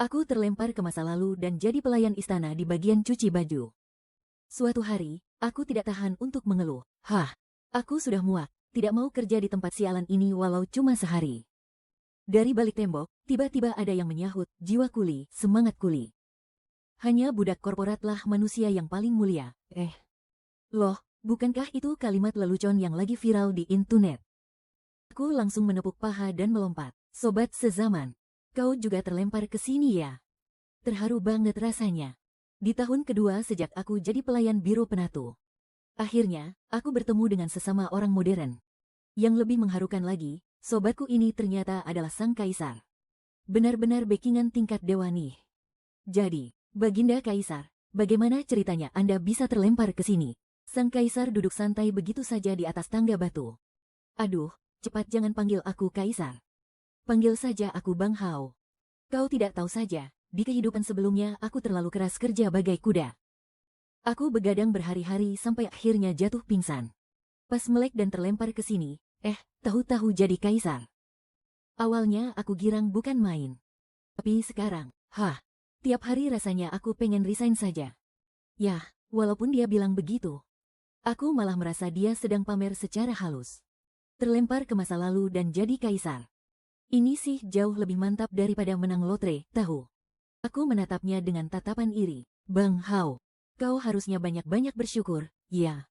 Aku terlempar ke masa lalu dan jadi pelayan istana di bagian cuci baju. Suatu hari, aku tidak tahan untuk mengeluh. Aku sudah muak, tidak mau kerja di tempat sialan ini walau cuma sehari. Dari balik tembok, tiba-tiba ada yang menyahut, jiwa kuli, semangat kuli. Hanya budak korporatlah manusia yang paling mulia. Loh, bukankah itu kalimat lelucon yang lagi viral di internet? Aku langsung menepuk paha dan melompat. Sobat sezaman, kau juga terlempar ke sini ya? Terharu banget rasanya. Di tahun kedua sejak aku jadi pelayan biro penatu. Akhirnya, aku bertemu dengan sesama orang modern. Yang lebih mengharukan lagi, sobatku ini ternyata adalah sang kaisar. Benar-benar backingan tingkat dewa nih. Jadi, Baginda Kaisar, bagaimana ceritanya Anda bisa terlempar ke sini? Sang kaisar duduk santai begitu saja di atas tangga batu. Aduh, cepat jangan panggil aku kaisar. Panggil saja aku Bang Hao. Kau tidak tahu saja, di kehidupan sebelumnya aku terlalu keras kerja bagai kuda. Aku begadang berhari-hari sampai akhirnya jatuh pingsan. Pas melek dan terlempar ke sini, tahu-tahu jadi kaisar. Awalnya aku girang bukan main. Tapi sekarang, tiap hari rasanya aku pengen resign saja. Yah, walaupun dia bilang begitu, aku malah merasa dia sedang pamer secara halus. Terlempar ke masa lalu dan jadi kaisar. Ini sih jauh lebih mantap daripada menang lotre, tahu. Aku menatapnya dengan tatapan iri. Bang Hao, kau harusnya banyak-banyak bersyukur, ya.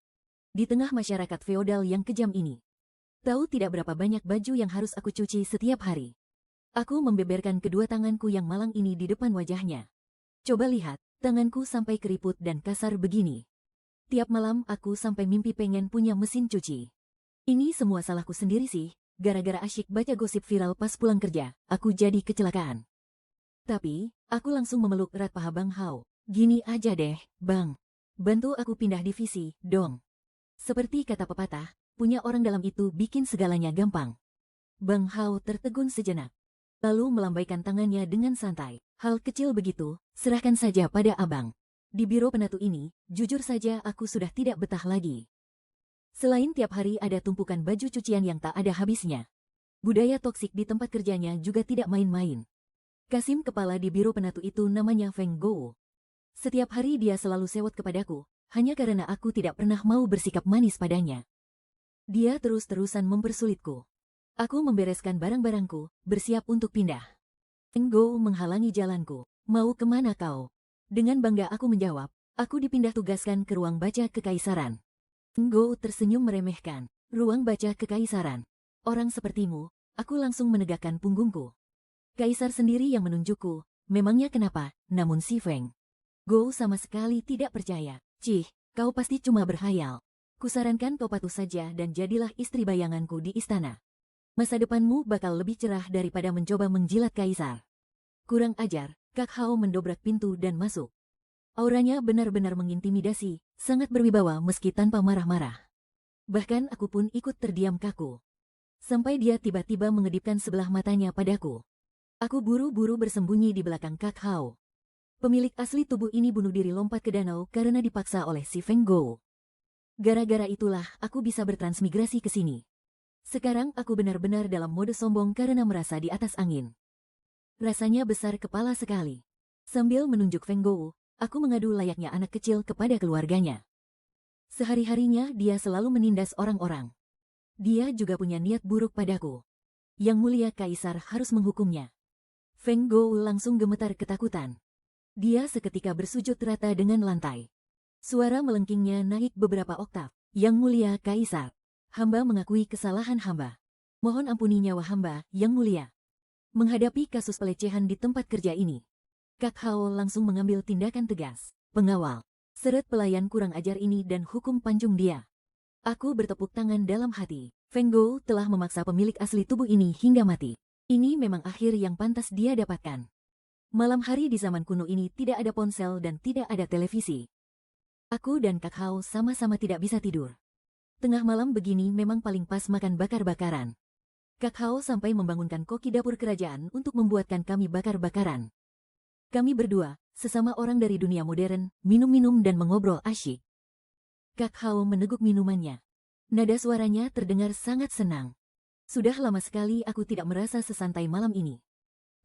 Di tengah masyarakat feodal yang kejam ini. Tahu tidak berapa banyak baju yang harus aku cuci setiap hari. Aku membeberkan kedua tanganku yang malang ini di depan wajahnya. Coba lihat, tanganku sampai keriput dan kasar begini. Tiap malam aku sampai mimpi pengen punya mesin cuci. Ini semua salahku sendiri sih, gara-gara asyik baca gosip viral pas pulang kerja, aku jadi kecelakaan. Tapi, aku langsung memeluk erat paha Bang Hao. Gini aja deh, Bang. Bantu aku pindah divisi, dong. Seperti kata pepatah, punya orang dalam itu bikin segalanya gampang. Bang Hao tertegun sejenak. Lalu melambaikan tangannya dengan santai. Hal kecil begitu, serahkan saja pada abang. Di biro penatu ini, jujur saja aku sudah tidak betah lagi. Selain tiap hari ada tumpukan baju cucian yang tak ada habisnya. Budaya toksik di tempat kerjanya juga tidak main-main. Kasim kepala di biro penatu itu namanya Feng Gou. Setiap hari dia selalu sewot kepadaku, hanya karena aku tidak pernah mau bersikap manis padanya. Dia terus-terusan mempersulitku. Aku membereskan barang-barangku, bersiap untuk pindah. Feng Gou menghalangi jalanku. Mau kemana kau? Dengan bangga aku menjawab, aku dipindah tugaskan ke ruang baca kekaisaran. Feng Gou tersenyum meremehkan. Ruang baca kekaisaran. Orang sepertimu, aku langsung menegakkan punggungku. Kaisar sendiri yang menunjukku, memangnya kenapa, namun si Feng Gou sama sekali tidak percaya. Cih, kau pasti cuma berhayal. Kusarankan kau patuh saja dan jadilah istri bayanganku di istana. Masa depanmu bakal lebih cerah daripada mencoba menjilat kaisar. Kurang ajar, Kak Hao mendobrak pintu dan masuk. Auranya benar-benar mengintimidasi, sangat berwibawa meski tanpa marah-marah. Bahkan aku pun ikut terdiam kaku. Sampai dia tiba-tiba mengedipkan sebelah matanya padaku. Aku buru-buru bersembunyi di belakang Kak Hao. Pemilik asli tubuh ini bunuh diri lompat ke danau karena dipaksa oleh si Feng Gou. Gara-gara itulah aku bisa bertransmigrasi ke sini. Sekarang aku benar-benar dalam mode sombong karena merasa di atas angin. Rasanya besar kepala sekali. Sambil menunjuk Feng Gou, aku mengadu layaknya anak kecil kepada keluarganya. Sehari-harinya dia selalu menindas orang-orang. Dia juga punya niat buruk padaku. Yang mulia kaisar harus menghukumnya. Feng Gou langsung gemetar ketakutan. Dia seketika bersujud rata dengan lantai. Suara melengkingnya naik beberapa oktav. Yang mulia kaisar, hamba mengakui kesalahan hamba. Mohon ampuni nyawa hamba, yang mulia. Menghadapi kasus pelecehan di tempat kerja ini, Kak Hao langsung mengambil tindakan tegas. Pengawal, seret pelayan kurang ajar ini dan hukum panjung dia. Aku bertepuk tangan dalam hati. Feng Gou telah memaksa pemilik asli tubuh ini hingga mati. Ini memang akhir yang pantas dia dapatkan. Malam hari di zaman kuno ini tidak ada ponsel dan tidak ada televisi. Aku dan Kak Hao sama-sama tidak bisa tidur. Tengah malam begini memang paling pas makan bakar-bakaran. Kak Hao sampai membangunkan koki dapur kerajaan untuk membuatkan kami bakar-bakaran. Kami berdua, sesama orang dari dunia modern, minum-minum dan mengobrol asyik. Kak Hao meneguk minumannya. Nada suaranya terdengar sangat senang. Sudah lama sekali aku tidak merasa sesantai malam ini.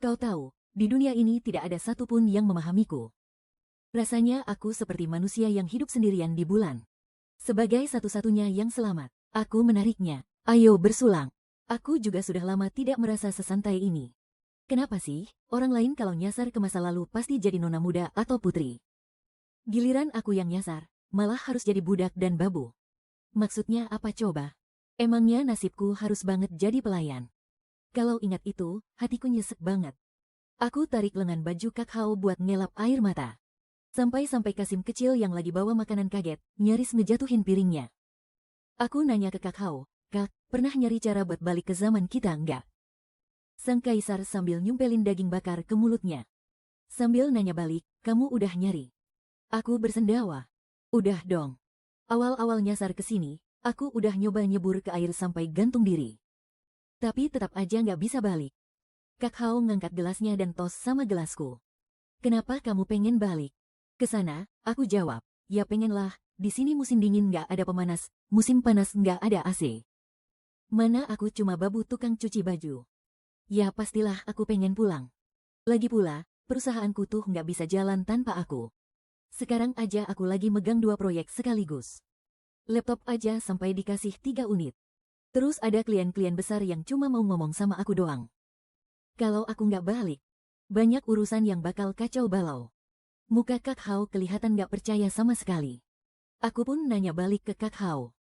Kau tahu, Di dunia ini tidak ada satupun yang memahamiku. Rasanya aku seperti manusia yang hidup sendirian di bulan. Sebagai satu-satunya yang selamat, aku menariknya. Ayo bersulang. Aku juga sudah lama tidak merasa sesantai ini. Kenapa sih, orang lain kalau nyasar ke masa lalu pasti jadi nona muda atau putri. Giliran aku yang nyasar, malah harus jadi budak dan babu. Maksudnya apa coba? Emangnya nasibku harus banget jadi pelayan? Kalau ingat itu, hatiku nyesek banget. Aku tarik lengan baju Kakao buat ngelap air mata. Sampai-sampai Kasim kecil yang lagi bawa makanan kaget, nyaris ngejatuhin piringnya. Aku nanya ke Kakao, Kak, pernah nyari cara buat balik ke zaman kita enggak? Sang kaisar sambil nyumpelin daging bakar ke mulutnya. Sambil nanya balik, kamu udah nyari? Aku bersendawa. Udah dong. Awal-awal nyasar ke sini, aku udah nyoba nyebur ke air sampai gantung diri. Tapi tetap aja nggak bisa balik. Kakao ngangkat gelasnya dan tos sama gelasku. Kenapa kamu pengen balik? Ke sana, aku jawab. Ya pengenlah, di sini musim dingin nggak ada pemanas, musim panas nggak ada AC. Mana aku cuma babu tukang cuci baju. Ya pastilah aku pengen pulang. Lagi pula, perusahaanku tuh nggak bisa jalan tanpa aku. Sekarang aja aku lagi megang 2 proyek sekaligus. Laptop aja sampai dikasih 3 unit. Terus ada klien-klien besar yang cuma mau ngomong sama aku doang. Kalau aku nggak balik, banyak urusan yang bakal kacau balau. Muka Kakao kelihatan nggak percaya sama sekali. Aku pun nanya balik ke Kakao.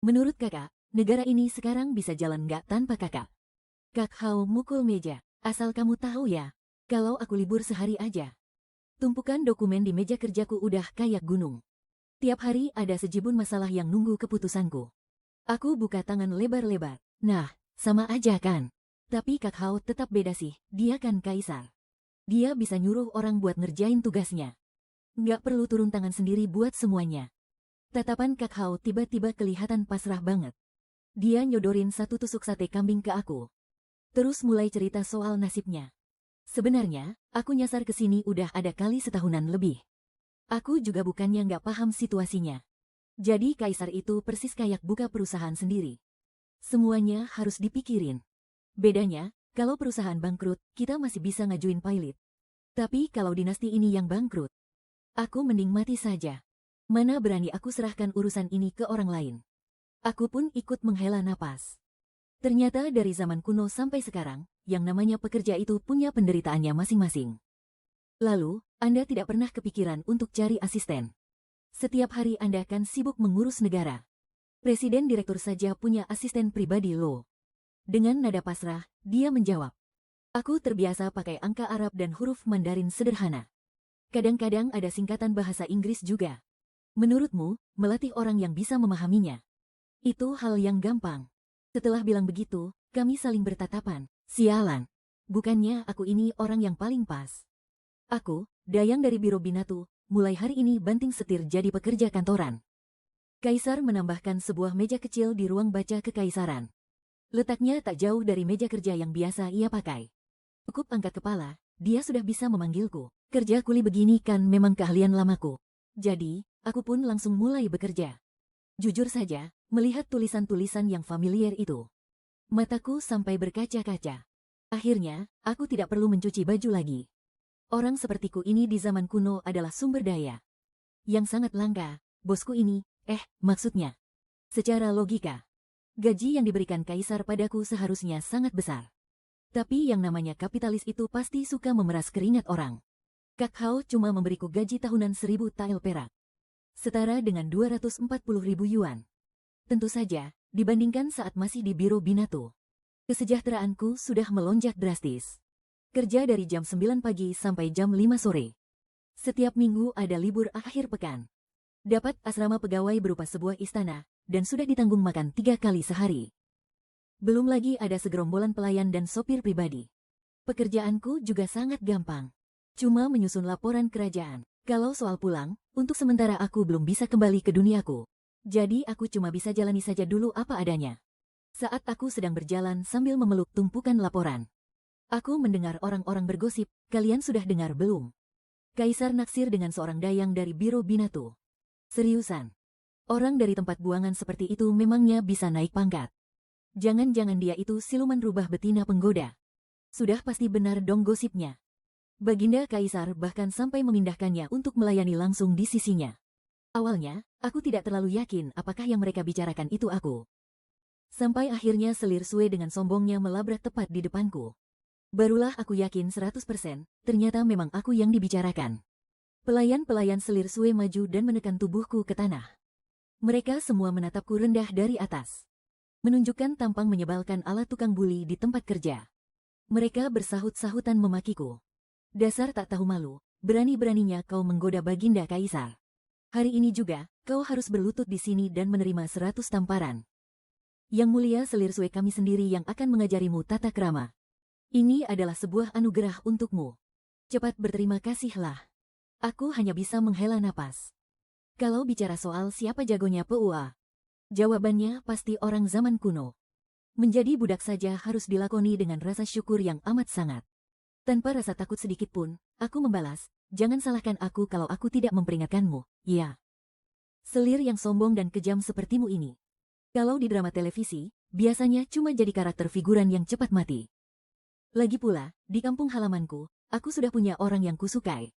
Menurut kakak, negara ini sekarang bisa jalan nggak tanpa kakak? Kakao mukul meja. Asal kamu tahu ya, kalau aku libur sehari aja. Tumpukan dokumen di meja kerjaku udah kayak gunung. Tiap hari ada sejibun masalah yang nunggu keputusanku. Aku buka tangan lebar-lebar. Nah, sama aja kan? Tapi Kakao tetap beda sih, dia kan kaisar. Dia bisa nyuruh orang buat ngerjain tugasnya. Nggak perlu turun tangan sendiri buat semuanya. Tatapan Kakao tiba-tiba kelihatan pasrah banget. Dia nyodorin 1 tusuk sate kambing ke aku. Terus mulai cerita soal nasibnya. Sebenarnya, aku nyasar ke sini udah ada kali setahunan lebih. Aku juga bukannya nggak paham situasinya. Jadi kaisar itu persis kayak buka perusahaan sendiri. Semuanya harus dipikirin. Bedanya, kalau perusahaan bangkrut, kita masih bisa ngajuin pilot. Tapi kalau dinasti ini yang bangkrut, aku mending mati saja. Mana berani aku serahkan urusan ini ke orang lain. Aku pun ikut menghela napas. Ternyata dari zaman kuno sampai sekarang, yang namanya pekerja itu punya penderitaannya masing-masing. Lalu, Anda tidak pernah kepikiran untuk cari asisten. Setiap hari Anda kan sibuk mengurus negara. Presiden direktur saja punya asisten pribadi loh. Dengan nada pasrah, dia menjawab. Aku terbiasa pakai angka Arab dan huruf Mandarin sederhana. Kadang-kadang ada singkatan bahasa Inggris juga. Menurutmu, melatih orang yang bisa memahaminya? Itu hal yang gampang. Setelah bilang begitu, kami saling bertatapan. Sialan. Bukannya aku ini orang yang paling pas. Aku, Dayang dari Biro Binatu, mulai hari ini banting setir jadi pekerja kantoran. Kaisar menambahkan sebuah meja kecil di ruang baca kekaisaran. Letaknya tak jauh dari meja kerja yang biasa ia pakai. Cukup angkat kepala, dia sudah bisa memanggilku. Kerja kuli begini kan memang keahlian lamaku. Jadi, aku pun langsung mulai bekerja. Jujur saja, melihat tulisan-tulisan yang familiar itu, mataku sampai berkaca-kaca. Akhirnya, aku tidak perlu mencuci baju lagi. Orang sepertiku ini di zaman kuno adalah sumber daya yang sangat langka. Bosku ini, maksudnya, secara logika, gaji yang diberikan kaisar padaku seharusnya sangat besar. Tapi yang namanya kapitalis itu pasti suka memeras keringat orang. Kakao cuma memberiku gaji tahunan 1.000 tael perak. Setara dengan 240.000 yuan. Tentu saja, dibandingkan saat masih di Biro Binatu, kesejahteraanku sudah melonjak drastis. Kerja dari jam 9 pagi sampai jam 5 sore. Setiap minggu ada libur akhir pekan. Dapat asrama pegawai berupa sebuah istana, dan sudah ditanggung makan 3 kali sehari. Belum lagi ada segerombolan pelayan dan sopir pribadi. Pekerjaanku juga sangat gampang. Cuma menyusun laporan kerajaan. Kalau soal pulang, untuk sementara aku belum bisa kembali ke duniaku. Jadi aku cuma bisa jalani saja dulu apa adanya. Saat aku sedang berjalan sambil memeluk tumpukan laporan, aku mendengar orang-orang bergosip, kalian sudah dengar belum? Kaisar naksir dengan seorang dayang dari Biro Binatu. Seriusan? Orang dari tempat buangan seperti itu memangnya bisa naik pangkat? Jangan-jangan dia itu siluman rubah betina penggoda. Sudah pasti benar dong gosipnya. Baginda Kaisar bahkan sampai memindahkannya untuk melayani langsung di sisinya. Awalnya, aku tidak terlalu yakin apakah yang mereka bicarakan itu aku. Sampai akhirnya selir Sue dengan sombongnya melabrak tepat di depanku. Barulah aku yakin 100%, ternyata memang aku yang dibicarakan. Pelayan-pelayan selir Sue maju dan menekan tubuhku ke tanah. Mereka semua menatapku rendah dari atas. Menunjukkan tampang menyebalkan ala tukang buli di tempat kerja. Mereka bersahut-sahutan memakiku. Dasar tak tahu malu, berani-beraninya kau menggoda Baginda Kaisar. Hari ini juga, kau harus berlutut di sini dan menerima 100 tamparan. Yang mulia selir Sue kami sendiri yang akan mengajarimu tata krama. Ini adalah sebuah anugerah untukmu. Cepat berterima kasihlah. Aku hanya bisa menghela napas. Kalau bicara soal siapa jagonya PUA, jawabannya pasti orang zaman kuno. Menjadi budak saja harus dilakoni dengan rasa syukur yang amat sangat. Tanpa rasa takut sedikit pun, aku membalas, jangan salahkan aku kalau aku tidak memperingatkanmu, ya. Selir yang sombong dan kejam sepertimu ini. Kalau di drama televisi, biasanya cuma jadi karakter figuran yang cepat mati. Lagi pula, di kampung halamanku, aku sudah punya orang yang kusukai.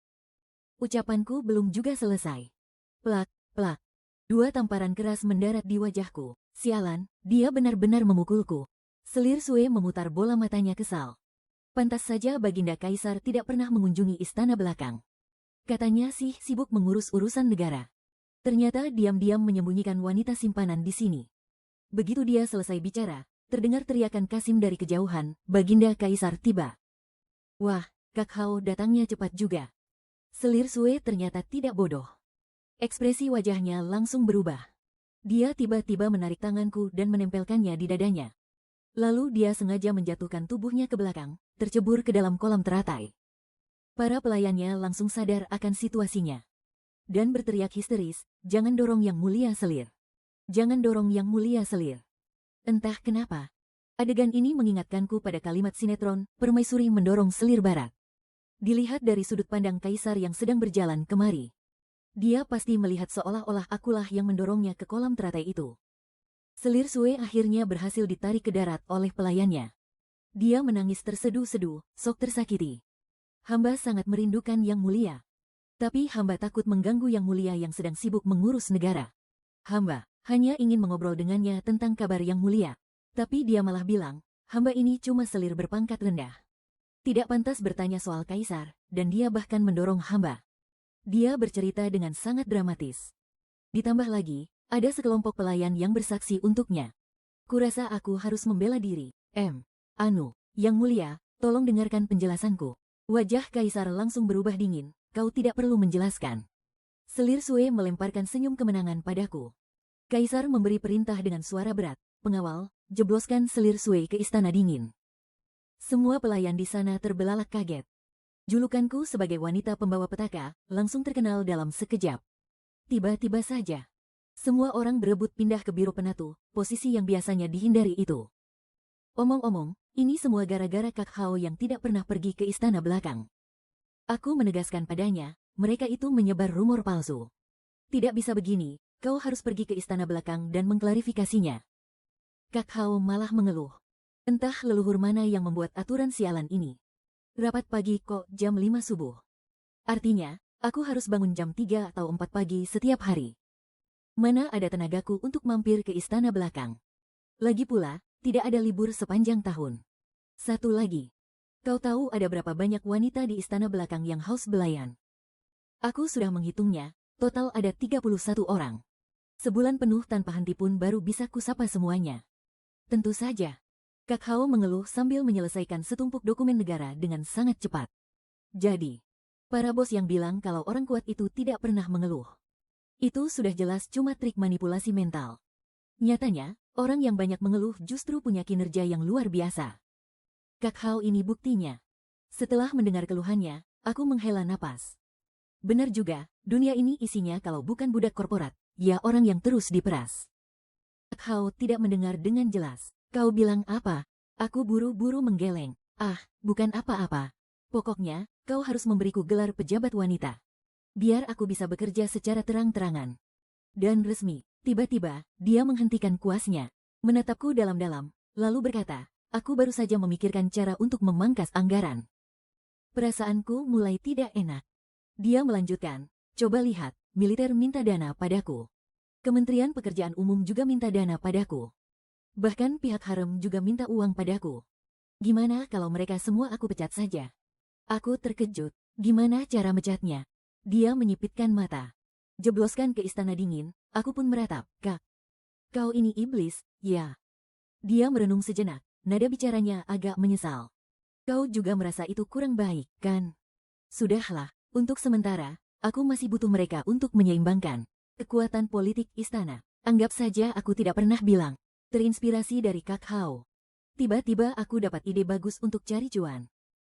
Ucapanku belum juga selesai. Plak, plak. 2 tamparan keras mendarat di wajahku. Sialan, dia benar-benar memukulku. Selir Sue memutar bola matanya kesal. Pantas saja Baginda Kaisar tidak pernah mengunjungi istana belakang. Katanya sih sibuk mengurus urusan negara. Ternyata diam-diam menyembunyikan wanita simpanan di sini. Begitu dia selesai bicara, terdengar teriakan Kasim dari kejauhan, Baginda Kaisar tiba. Wah, Kak Hao datangnya cepat juga. Selir Sue ternyata tidak bodoh. Ekspresi wajahnya langsung berubah. Dia tiba-tiba menarik tanganku dan menempelkannya di dadanya. Lalu dia sengaja menjatuhkan tubuhnya ke belakang, tercebur ke dalam kolam teratai. Para pelayannya langsung sadar akan situasinya. Dan berteriak histeris, jangan dorong yang mulia selir. Jangan dorong yang mulia selir. Entah kenapa, adegan ini mengingatkanku pada kalimat sinetron, Permaisuri mendorong selir barat. Dilihat dari sudut pandang Kaisar yang sedang berjalan kemari. Dia pasti melihat seolah-olah akulah yang mendorongnya ke kolam teratai itu. Selir Sue akhirnya berhasil ditarik ke darat oleh pelayannya. Dia menangis terseduh-seduh, sok tersakiti. Hamba sangat merindukan Yang Mulia. Tapi hamba takut mengganggu Yang Mulia yang sedang sibuk mengurus negara. Hamba hanya ingin mengobrol dengannya tentang kabar Yang Mulia. Tapi dia malah bilang, hamba ini cuma selir berpangkat rendah. Tidak pantas bertanya soal Kaisar, dan dia bahkan mendorong hamba. Dia bercerita dengan sangat dramatis. Ditambah lagi, ada sekelompok pelayan yang bersaksi untuknya. Kurasa aku harus membela diri. Anu, Yang Mulia, tolong dengarkan penjelasanku. Wajah Kaisar langsung berubah dingin, kau tidak perlu menjelaskan. Selir Sue melemparkan senyum kemenangan padaku. Kaisar memberi perintah dengan suara berat, pengawal, jebloskan Selir Sue ke istana dingin. Semua pelayan di sana terbelalak kaget. Julukanku sebagai wanita pembawa petaka langsung terkenal dalam sekejap. Tiba-tiba saja, semua orang berebut pindah ke biro penatu, posisi yang biasanya dihindari itu. Omong-omong, ini semua gara-gara Kak Hao yang tidak pernah pergi ke istana belakang. Aku menegaskan padanya, mereka itu menyebar rumor palsu. Tidak bisa begini, kau harus pergi ke istana belakang dan mengklarifikasinya. Kak Hao malah mengeluh. Entah leluhur mana yang membuat aturan sialan ini. Rapat pagi kok jam 5 subuh. Artinya, aku harus bangun jam 3 atau 4 pagi setiap hari. Mana ada tenagaku untuk mampir ke istana belakang. Lagi pula, tidak ada libur sepanjang tahun. Satu lagi. Kau tahu ada berapa banyak wanita di istana belakang yang haus belayan? Aku sudah menghitungnya, total ada 31 orang. Sebulan penuh tanpa henti pun baru bisa kusapa semuanya. Tentu saja. Kak Hao mengeluh sambil menyelesaikan setumpuk dokumen negara dengan sangat cepat. Jadi, para bos yang bilang kalau orang kuat itu tidak pernah mengeluh. Itu sudah jelas cuma trik manipulasi mental. Nyatanya, orang yang banyak mengeluh justru punya kinerja yang luar biasa. Kak Hao ini buktinya. Setelah mendengar keluhannya, aku menghela napas. Benar juga, dunia ini isinya kalau bukan budak korporat, ya orang yang terus diperas. Kak Hao tidak mendengar dengan jelas. Kau bilang apa? Aku buru-buru menggeleng. Ah, bukan apa-apa. Pokoknya, kau harus memberiku gelar pejabat wanita. Biar aku bisa bekerja secara terang-terangan. Dan resmi. Tiba-tiba, dia menghentikan kuasnya, menatapku dalam-dalam, lalu berkata, aku baru saja memikirkan cara untuk memangkas anggaran. Perasaanku mulai tidak enak. Dia melanjutkan, coba lihat, militer minta dana padaku. Kementerian Pekerjaan Umum juga minta dana padaku. Bahkan pihak harem juga minta uang padaku. Gimana kalau mereka semua aku pecat saja? Aku terkejut. Gimana cara mecatnya? Dia menyipitkan mata. Jebloskan ke istana dingin, aku pun meratap. Kak, kau ini iblis, ya. Dia merenung sejenak, nada bicaranya agak menyesal. Kau juga merasa itu kurang baik, kan? Sudahlah, untuk sementara, aku masih butuh mereka untuk menyeimbangkan kekuatan politik istana. Anggap saja aku tidak pernah bilang. Terinspirasi dari Kak Hao. Tiba-tiba aku dapat ide bagus untuk cari cuan.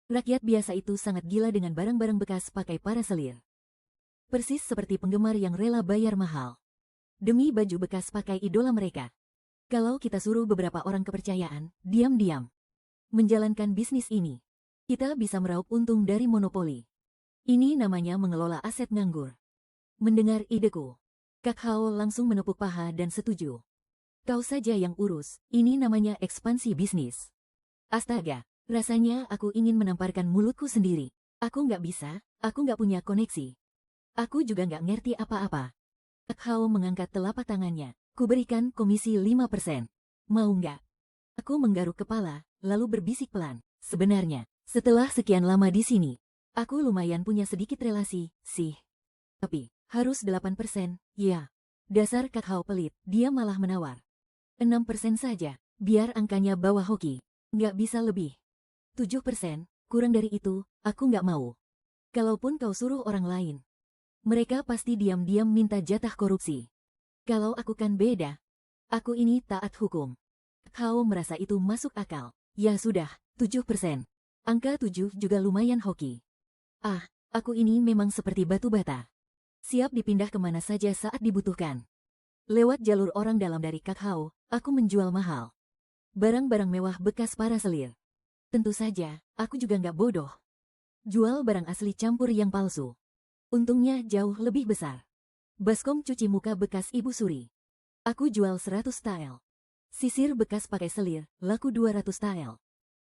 Rakyat biasa itu sangat gila dengan barang-barang bekas pakai para selir. Persis seperti penggemar yang rela bayar mahal demi baju bekas pakai idola mereka. Kalau kita suruh beberapa orang kepercayaan, diam-diam menjalankan bisnis ini, kita bisa meraup untung dari monopoli. Ini namanya mengelola aset nganggur. Mendengar ideku, Kak Hao langsung menepuk paha dan setuju. Kau saja yang urus, ini namanya ekspansi bisnis. Astaga, rasanya aku ingin menamparkan mulutku sendiri. Aku nggak bisa, aku nggak punya koneksi. Aku juga nggak ngerti apa-apa. Kak Hao mengangkat telapak tangannya. Kuberikan komisi 5%. Mau nggak? Aku menggaruk kepala, lalu berbisik pelan. Sebenarnya, setelah sekian lama di sini, aku lumayan punya sedikit relasi, sih. Tapi, harus 8%, ya. Dasar Kak Hao pelit, dia malah menawar. 6% saja, biar angkanya bawah hoki. Nggak bisa lebih. 7%, kurang dari itu, aku nggak mau. Kalaupun kau suruh orang lain, mereka pasti diam-diam minta jatah korupsi. Kalau aku kan beda. Aku ini taat hukum. Kau merasa itu masuk akal. Ya sudah, 7%. Angka 7 juga lumayan hoki. Ah, aku ini memang seperti batu bata. Siap dipindah kemana saja saat dibutuhkan. Lewat jalur orang dalam dari Kak Hao, aku menjual mahal barang-barang mewah bekas para selir. Tentu saja, aku juga nggak bodoh. Jual barang asli campur yang palsu. Untungnya jauh lebih besar. Baskom cuci muka bekas Ibu Suri. Aku jual 100 tael. Sisir bekas pakai selir, laku 200 tael.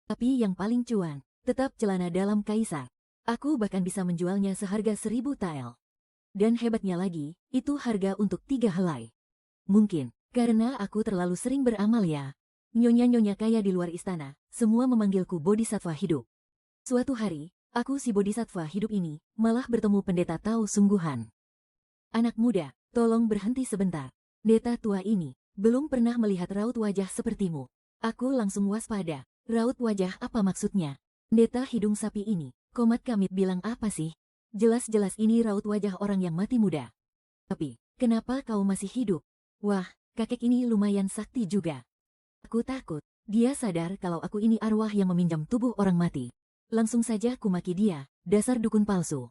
Tapi yang paling cuan, tetap celana dalam kaisar. Aku bahkan bisa menjualnya seharga 1000 tael. Dan hebatnya lagi, itu harga untuk 3 helai. Mungkin, karena aku terlalu sering beramal ya. Nyonya-nyonya kaya di luar istana, semua memanggilku bodhisattva hidup. Suatu hari, aku si bodhisattva hidup ini, malah bertemu pendeta Tao sungguhan. Anak muda, tolong berhenti sebentar. Pendeta tua ini, belum pernah melihat raut wajah sepertimu. Aku langsung waspada. Raut wajah apa maksudnya? Pendeta hidung sapi ini, Komat Kamit bilang apa sih? Jelas-jelas ini raut wajah orang yang mati muda. Tapi, kenapa kau masih hidup? Wah, kakek ini lumayan sakti juga. Aku takut, dia sadar kalau aku ini arwah yang meminjam tubuh orang mati. Langsung saja kumaki dia, dasar dukun palsu.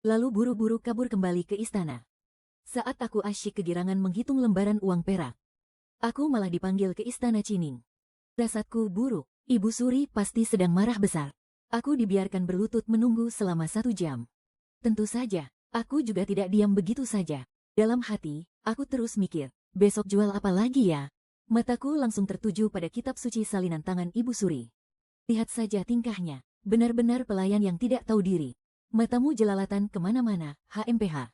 Lalu buru-buru kabur kembali ke istana. Saat aku asyik kegirangan menghitung lembaran uang perak, aku malah dipanggil ke istana Cining. Rasatku buruk, Ibu Suri pasti sedang marah besar. Aku dibiarkan berlutut menunggu selama 1 jam. Tentu saja, aku juga tidak diam begitu saja. Dalam hati, aku terus mikir, besok jual apa lagi ya? Mataku langsung tertuju pada kitab suci salinan tangan Ibu Suri. Lihat saja tingkahnya, benar-benar pelayan yang tidak tahu diri. Matamu jelalatan kemana-mana, HMPH.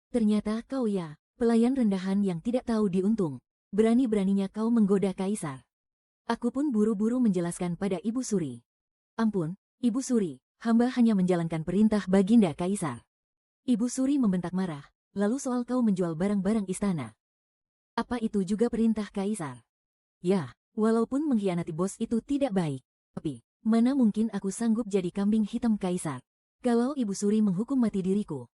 Ternyata kau ya, pelayan rendahan yang tidak tahu diuntung. Berani-beraninya kau menggoda kaisar. Aku pun buru-buru menjelaskan pada Ibu Suri. Ampun, Ibu Suri, hamba hanya menjalankan perintah Baginda Kaisar. Ibu Suri membentak marah, lalu soal kau menjual barang-barang istana. Apa itu juga perintah Kaisar? Ya, walaupun mengkhianati bos itu tidak baik. Tapi, mana mungkin aku sanggup jadi kambing hitam Kaisar? Kalau Ibu Suri menghukum mati diriku,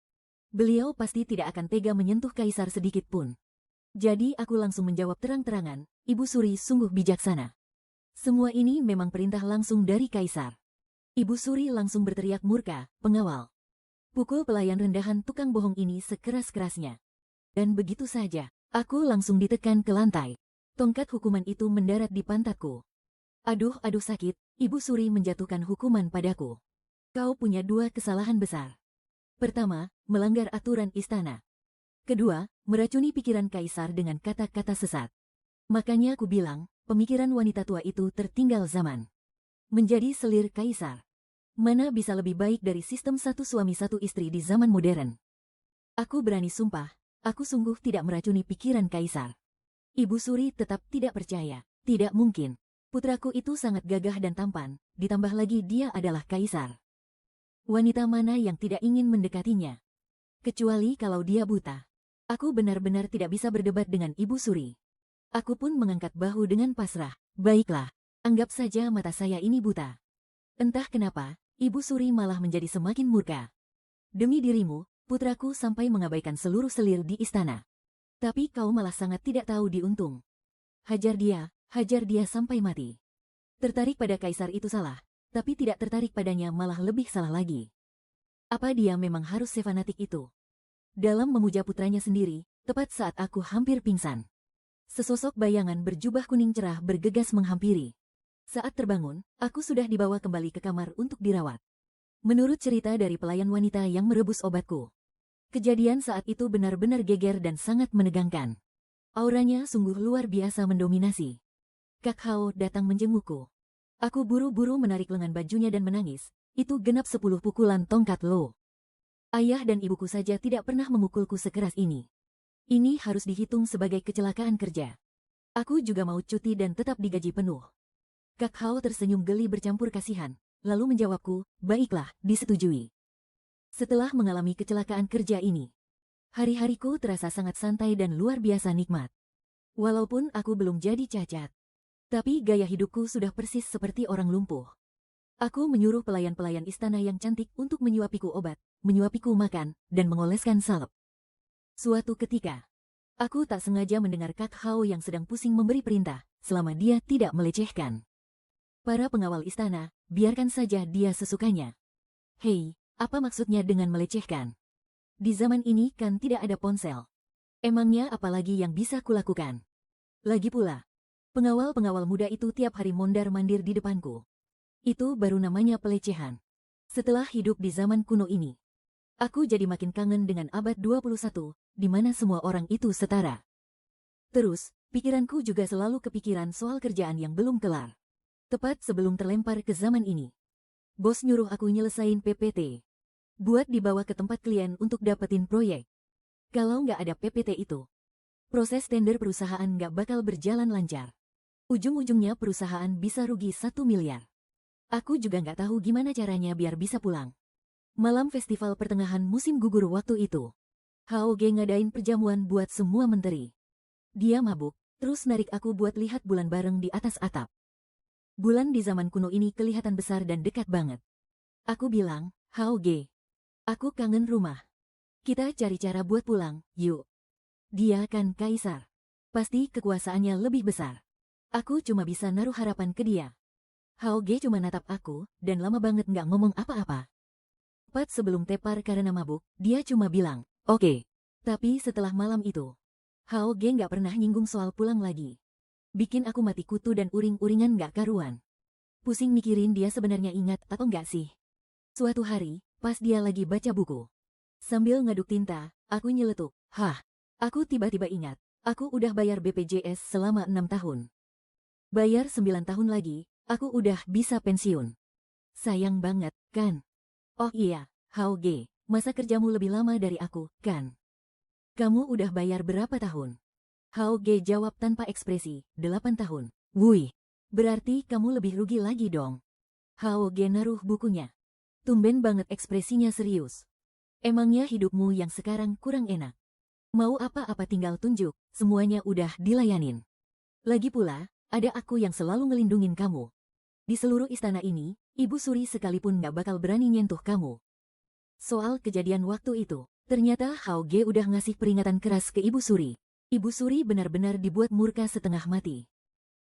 beliau pasti tidak akan tega menyentuh Kaisar sedikit pun. Jadi aku langsung menjawab terang-terangan, Ibu Suri sungguh bijaksana. Semua ini memang perintah langsung dari Kaisar. Ibu Suri langsung berteriak murka, pengawal. Pukul pelayan rendahan tukang bohong ini sekeras-kerasnya. Dan begitu saja, aku langsung ditekan ke lantai. Tongkat hukuman itu mendarat di pantatku. Aduh sakit, Ibu Suri menjatuhkan hukuman padaku. Kau punya 2 kesalahan besar. Pertama, melanggar aturan istana. Kedua, meracuni pikiran Kaisar dengan kata-kata sesat. Makanya aku bilang, pemikiran wanita tua itu tertinggal zaman. Menjadi selir Kaisar. Mana bisa lebih baik dari sistem satu suami satu istri di zaman modern. Aku berani sumpah, aku sungguh tidak meracuni pikiran Kaisar. Ibu Suri tetap tidak percaya. Tidak mungkin. Putraku itu sangat gagah dan tampan, ditambah lagi dia adalah Kaisar. Wanita mana yang tidak ingin mendekatinya? Kecuali kalau dia buta. Aku benar-benar tidak bisa berdebat dengan Ibu Suri. Aku pun mengangkat bahu dengan pasrah. Baiklah, anggap saja mata saya ini buta. Entah kenapa, Ibu Suri malah menjadi semakin murka. Demi dirimu, putraku sampai mengabaikan seluruh selir di istana. Tapi kau malah sangat tidak tahu diuntung. Hajar dia sampai mati. Tertarik pada Kaisar itu salah, tapi tidak tertarik padanya malah lebih salah lagi. Apa dia memang harus sefanatik itu? Dalam memuja putranya sendiri, tepat saat aku hampir pingsan. Sesosok bayangan berjubah kuning cerah bergegas menghampiri. Saat terbangun, aku sudah dibawa kembali ke kamar untuk dirawat. Menurut cerita dari pelayan wanita yang merebus obatku, kejadian saat itu benar-benar geger dan sangat menegangkan. Auranya sungguh luar biasa mendominasi. Kak Hao datang menjengukku. Aku buru-buru menarik lengan bajunya dan menangis. Itu genap 10 pukulan tongkat lo. Ayah dan ibuku saja tidak pernah memukulku sekeras ini. Ini harus dihitung sebagai kecelakaan kerja. Aku juga mau cuti dan tetap digaji penuh. Kak Hao tersenyum geli bercampur kasihan, lalu menjawabku, baiklah, disetujui. Setelah mengalami kecelakaan kerja ini, hari-hariku terasa sangat santai dan luar biasa nikmat. Walaupun aku belum jadi cacat, tapi gaya hidupku sudah persis seperti orang lumpuh. Aku menyuruh pelayan-pelayan istana yang cantik untuk menyuapiku obat, menyuapiku makan, dan mengoleskan salep. Suatu ketika, aku tak sengaja mendengar Kak Hao yang sedang pusing memberi perintah, selama dia tidak melecehkan. Para pengawal istana, biarkan saja dia sesukanya. Hei, apa maksudnya dengan melecehkan? Di zaman ini kan tidak ada ponsel. Emangnya apalagi yang bisa kulakukan? Lagi pula, pengawal-pengawal muda itu tiap hari mondar-mandir di depanku. Itu baru namanya pelecehan. Setelah hidup di zaman kuno ini, aku jadi makin kangen dengan abad 21, di mana semua orang itu setara. Terus, pikiranku juga selalu kepikiran soal kerjaan yang belum kelar. Tepat sebelum terlempar ke zaman ini, bos nyuruh aku nyelesain PPT. Buat dibawa ke tempat klien untuk dapetin proyek. Kalau nggak ada PPT itu, proses tender perusahaan nggak bakal berjalan lancar. Ujung-ujungnya perusahaan bisa rugi 1 miliar. Aku juga nggak tahu gimana caranya biar bisa pulang. Malam festival pertengahan musim gugur waktu itu, Hao Ge ngadain perjamuan buat semua menteri. Dia mabuk, terus narik aku buat lihat bulan bareng di atas atap. Bulan di zaman kuno ini kelihatan besar dan dekat banget. Aku bilang, Hao Ge, aku kangen rumah. Kita cari cara buat pulang, yuk. Dia kan kaisar. Pasti kekuasaannya lebih besar. Aku cuma bisa naruh harapan ke dia. Hao Ge cuma natap aku, dan lama banget nggak ngomong apa-apa. Tepat sebelum tepar karena mabuk, dia cuma bilang, oke. Tapi setelah malam itu, Hao Ge nggak pernah nyinggung soal pulang lagi. Bikin aku mati kutu dan uring-uringan nggak karuan. Pusing mikirin dia sebenarnya ingat atau nggak sih. Suatu hari, pas dia lagi baca buku, sambil ngaduk tinta, aku nyeletuk, aku tiba-tiba ingat, aku udah bayar BPJS selama 6 tahun. Bayar 9 tahun lagi, aku udah bisa pensiun. Sayang banget, kan? Oh iya, Hao Ge, masa kerjamu lebih lama dari aku, kan? Kamu udah bayar berapa tahun? Hao Ge jawab tanpa ekspresi, 8 tahun. Wuih, berarti kamu lebih rugi lagi dong. Hao Ge naruh bukunya. Tumben banget ekspresinya serius. Emangnya hidupmu yang sekarang kurang enak? Mau apa-apa tinggal tunjuk, semuanya udah dilayanin. Lagi pula, ada aku yang selalu ngelindungin kamu. Di seluruh istana ini, Ibu Suri sekalipun nggak bakal berani nyentuh kamu. Soal kejadian waktu itu, ternyata Hao Ge udah ngasih peringatan keras ke Ibu Suri. Ibu Suri benar-benar dibuat murka setengah mati.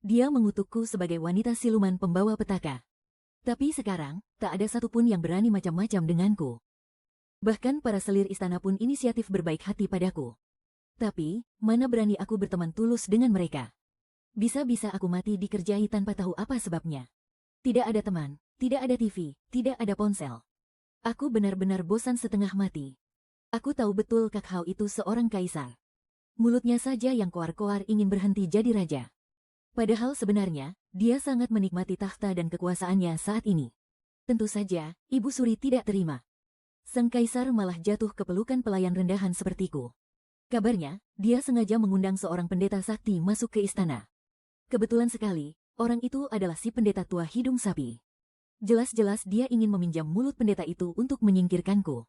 Dia mengutukku sebagai wanita siluman pembawa petaka. Tapi sekarang, tak ada satupun yang berani macam-macam denganku. Bahkan para selir istana pun inisiatif berbaik hati padaku. Tapi, mana berani aku berteman tulus dengan mereka. Bisa-bisa aku mati dikerjai tanpa tahu apa sebabnya. Tidak ada teman, tidak ada TV, tidak ada ponsel. Aku benar-benar bosan setengah mati. Aku tahu betul Kak Hao itu seorang kaisar. Mulutnya saja yang koar-koar ingin berhenti jadi raja. Padahal sebenarnya, dia sangat menikmati tahta dan kekuasaannya saat ini. Tentu saja, Ibu Suri tidak terima. Sang kaisar malah jatuh ke pelukan pelayan rendahan sepertiku. Kabarnya, dia sengaja mengundang seorang pendeta sakti masuk ke istana. Kebetulan sekali, orang itu adalah si pendeta tua hidung sapi. Jelas-jelas dia ingin meminjam mulut pendeta itu untuk menyingkirkanku.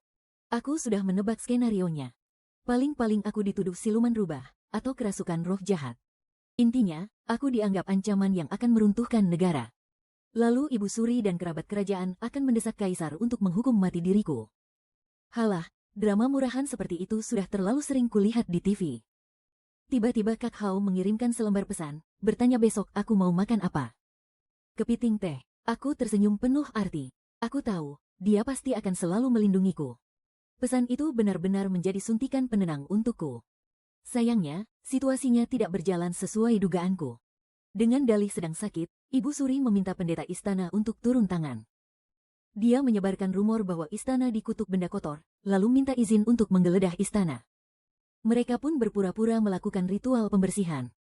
Aku sudah menebak skenarionya. Paling-paling aku dituduh siluman rubah, atau kerasukan roh jahat. Intinya, aku dianggap ancaman yang akan meruntuhkan negara. Lalu Ibu Suri dan kerabat kerajaan akan mendesak kaisar untuk menghukum mati diriku. Halah, drama murahan seperti itu sudah terlalu sering kulihat di TV. Tiba-tiba Kak Hao mengirimkan selembar pesan, bertanya besok aku mau makan apa. Kepiting teh, aku tersenyum penuh arti. Aku tahu, dia pasti akan selalu melindungiku. Pesan itu benar-benar menjadi suntikan penenang untukku. Sayangnya, situasinya tidak berjalan sesuai dugaanku. Dengan dalih sedang sakit, Ibu Suri meminta pendeta istana untuk turun tangan. Dia menyebarkan rumor bahwa istana dikutuk benda kotor, lalu minta izin untuk menggeledah istana. Mereka pun berpura-pura melakukan ritual pembersihan.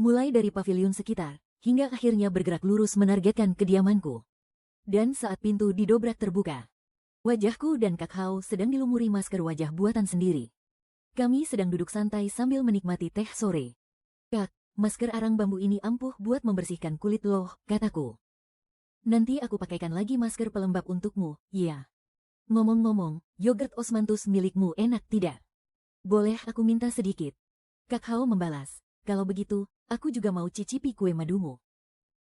Mulai dari pavilion sekitar, hingga akhirnya bergerak lurus menargetkan kediamanku. Dan saat pintu didobrak terbuka, wajahku dan Kak Hao sedang dilumuri masker wajah buatan sendiri. Kami sedang duduk santai sambil menikmati teh sore. Kak, masker arang bambu ini ampuh buat membersihkan kulit loh, kataku. Nanti aku pakaikan lagi masker pelembab untukmu, ya. Ngomong-ngomong, yogurt osmanthus milikmu enak tidak? Boleh aku minta sedikit? Kak Hao membalas, kalau begitu, aku juga mau cicipi kue madumu.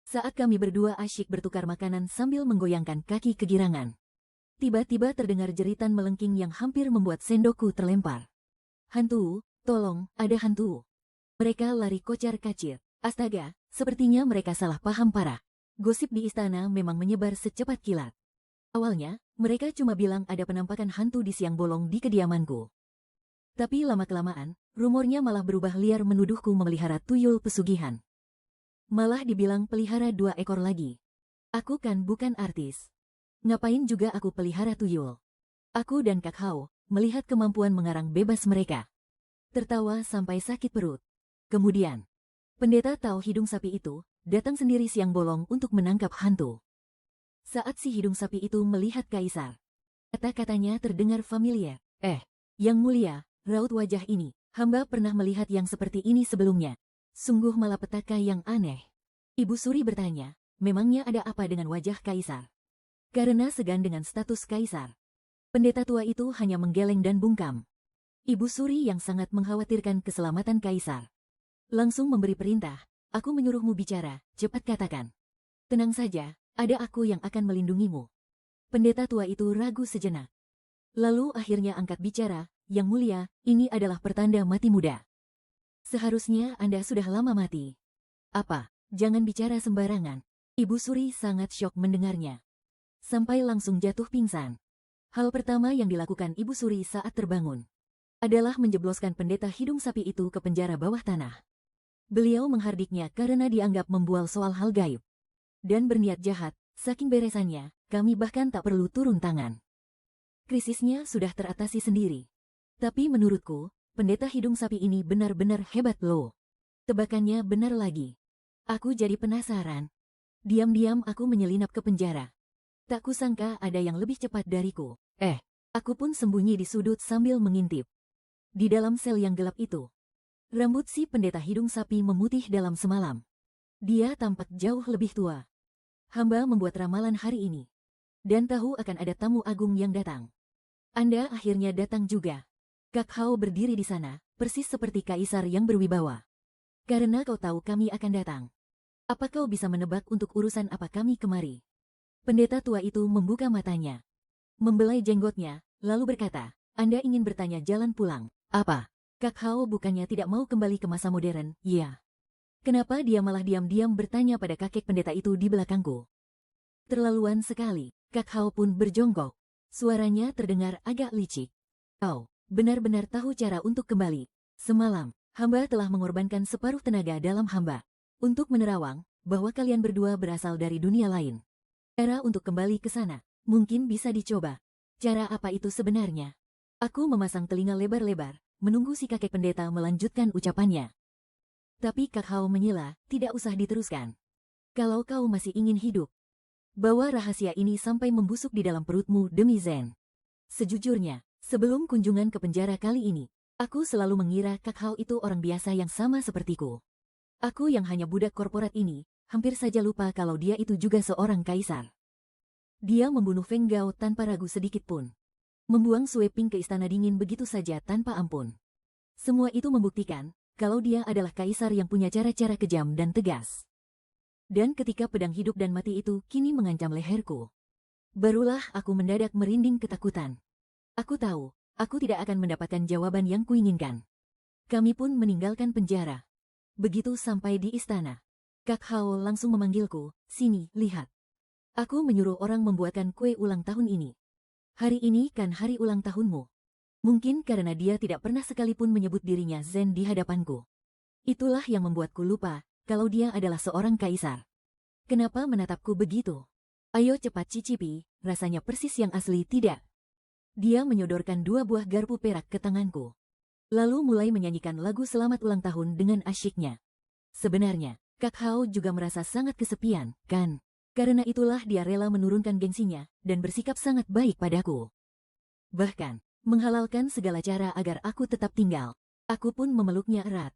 Saat kami berdua asyik bertukar makanan sambil menggoyangkan kaki kegirangan. Tiba-tiba terdengar jeritan melengking yang hampir membuat sendokku terlempar. Hantu, tolong, ada hantu. Mereka lari kocar-kacir. Astaga, sepertinya mereka salah paham parah. Gosip di istana memang menyebar secepat kilat. Awalnya, mereka cuma bilang ada penampakan hantu di siang bolong di kediamanku. Tapi lama-kelamaan, rumornya malah berubah liar menuduhku memelihara tuyul pesugihan. Malah dibilang pelihara 2 ekor lagi. Aku kan bukan artis. Ngapain juga aku pelihara tuyul? Aku dan Kak Hao melihat kemampuan mengarang bebas mereka. Tertawa sampai sakit perut. Kemudian, pendeta tahu hidung sapi itu datang sendiri siang bolong untuk menangkap hantu. Saat si hidung sapi itu melihat kaisar, kata-katanya terdengar familiar. Yang mulia, raut wajah ini, hamba pernah melihat yang seperti ini sebelumnya. Sungguh malapetaka yang aneh. Ibu Suri bertanya, memangnya ada apa dengan wajah kaisar? Karena segan dengan status kaisar, pendeta tua itu hanya menggeleng dan bungkam. Ibu Suri yang sangat mengkhawatirkan keselamatan kaisar langsung memberi perintah. Aku menyuruhmu bicara, cepat katakan. Tenang saja, ada aku yang akan melindungimu. Pendeta tua itu ragu sejenak. Lalu akhirnya angkat bicara, Yang mulia, ini adalah pertanda mati muda. Seharusnya Anda sudah lama mati. Apa? Jangan bicara sembarangan. Ibu Suri sangat syok mendengarnya. Sampai langsung jatuh pingsan. Hal pertama yang dilakukan Ibu Suri saat terbangun adalah menjebloskan pendeta hidung sapi itu ke penjara bawah tanah. Beliau menghardiknya karena dianggap membual soal hal gaib. Dan berniat jahat, saking beresannya, kami bahkan tak perlu turun tangan. Krisisnya sudah teratasi sendiri. Tapi menurutku, pendeta hidung sapi ini benar-benar hebat loh. Tebakannya benar lagi. Aku jadi penasaran. Diam-diam aku menyelinap ke penjara. Tak kusangka ada yang lebih cepat dariku. Aku pun sembunyi di sudut sambil mengintip. Di dalam sel yang gelap itu, rambut si pendeta hidung sapi memutih dalam semalam. Dia tampak jauh lebih tua. Hamba membuat ramalan hari ini. Dan tahu akan ada tamu agung yang datang. Anda akhirnya datang juga. Kak Hao berdiri di sana, persis seperti kaisar yang berwibawa. Karena kau tahu kami akan datang. Apa kau bisa menebak untuk urusan apa kami kemari? Pendeta tua itu membuka matanya, membelai jenggotnya, lalu berkata, Anda ingin bertanya jalan pulang. Apa? Kak Hao bukannya tidak mau kembali ke masa modern, ya? Kenapa dia malah diam-diam bertanya pada kakek pendeta itu di belakangku? Terlaluan sekali. Kak Hao pun berjongkok. Suaranya terdengar agak licik. Kau benar-benar tahu cara untuk kembali. Semalam, hamba telah mengorbankan separuh tenaga dalam hamba untuk menerawang bahwa kalian berdua berasal dari dunia lain. Cara untuk kembali ke sana mungkin bisa dicoba. Cara apa itu sebenarnya? Aku memasang telinga lebar-lebar, menunggu si kakek pendeta melanjutkan ucapannya. Tapi Kak Hao menyela, tidak usah diteruskan. Kalau kau masih ingin hidup, Bawa rahasia ini sampai membusuk di dalam perutmu demi Zen. Sejujurnya, sebelum kunjungan ke penjara kali ini, aku selalu mengira Kak Hao itu orang biasa yang sama sepertiku. Aku yang hanya budak korporat ini, hampir saja lupa kalau dia itu juga seorang kaisar. Dia membunuh Feng Gao tanpa ragu sedikit pun. Membuang Sue Ping ke istana dingin begitu saja tanpa ampun. Semua itu membuktikan kalau dia adalah kaisar yang punya cara-cara kejam dan tegas. Dan ketika pedang hidup dan mati itu kini mengancam leherku, barulah aku mendadak merinding ketakutan. Aku tahu, aku tidak akan mendapatkan jawaban yang kuinginkan. Kami pun meninggalkan penjara. Begitu sampai di istana, Kak Hao langsung memanggilku, "Sini, lihat. Aku menyuruh orang membuatkan kue ulang tahun ini. Hari ini kan hari ulang tahunmu." Mungkin karena dia tidak pernah sekalipun menyebut dirinya Zen di hadapanku. Itulah yang membuatku lupa kalau dia adalah seorang kaisar. Kenapa menatapku begitu? "Ayo cepat cicipi, rasanya persis yang asli tidak?" Dia menyodorkan 2 buah garpu perak ke tanganku. Lalu mulai menyanyikan lagu selamat ulang tahun dengan asyiknya. Sebenarnya, Kak Hao juga merasa sangat kesepian, kan? Karena itulah dia rela menurunkan gengsinya dan bersikap sangat baik padaku. Bahkan, menghalalkan segala cara agar aku tetap tinggal. Aku pun memeluknya erat.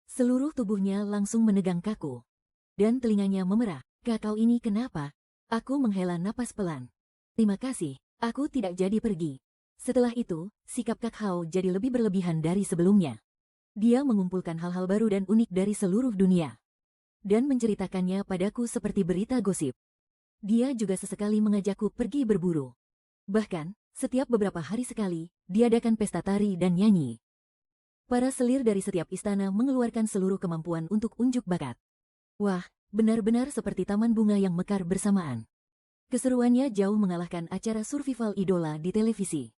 Seluruh tubuhnya langsung menegang kaku. Dan telinganya memerah. "Kakao ini kenapa?" Aku menghela napas pelan. "Terima kasih, aku tidak jadi pergi." Setelah itu, sikap Kak Hao jadi lebih berlebihan dari sebelumnya. Dia mengumpulkan hal-hal baru dan unik dari seluruh dunia dan menceritakannya padaku seperti berita gosip. Dia juga sesekali mengajakku pergi berburu. Bahkan, setiap beberapa hari sekali, diadakan pesta tari dan nyanyi. Para selir dari setiap istana mengeluarkan seluruh kemampuan untuk unjuk bakat. Wah, benar-benar seperti taman bunga yang mekar bersamaan. Keseruannya jauh mengalahkan acara survival idola di televisi.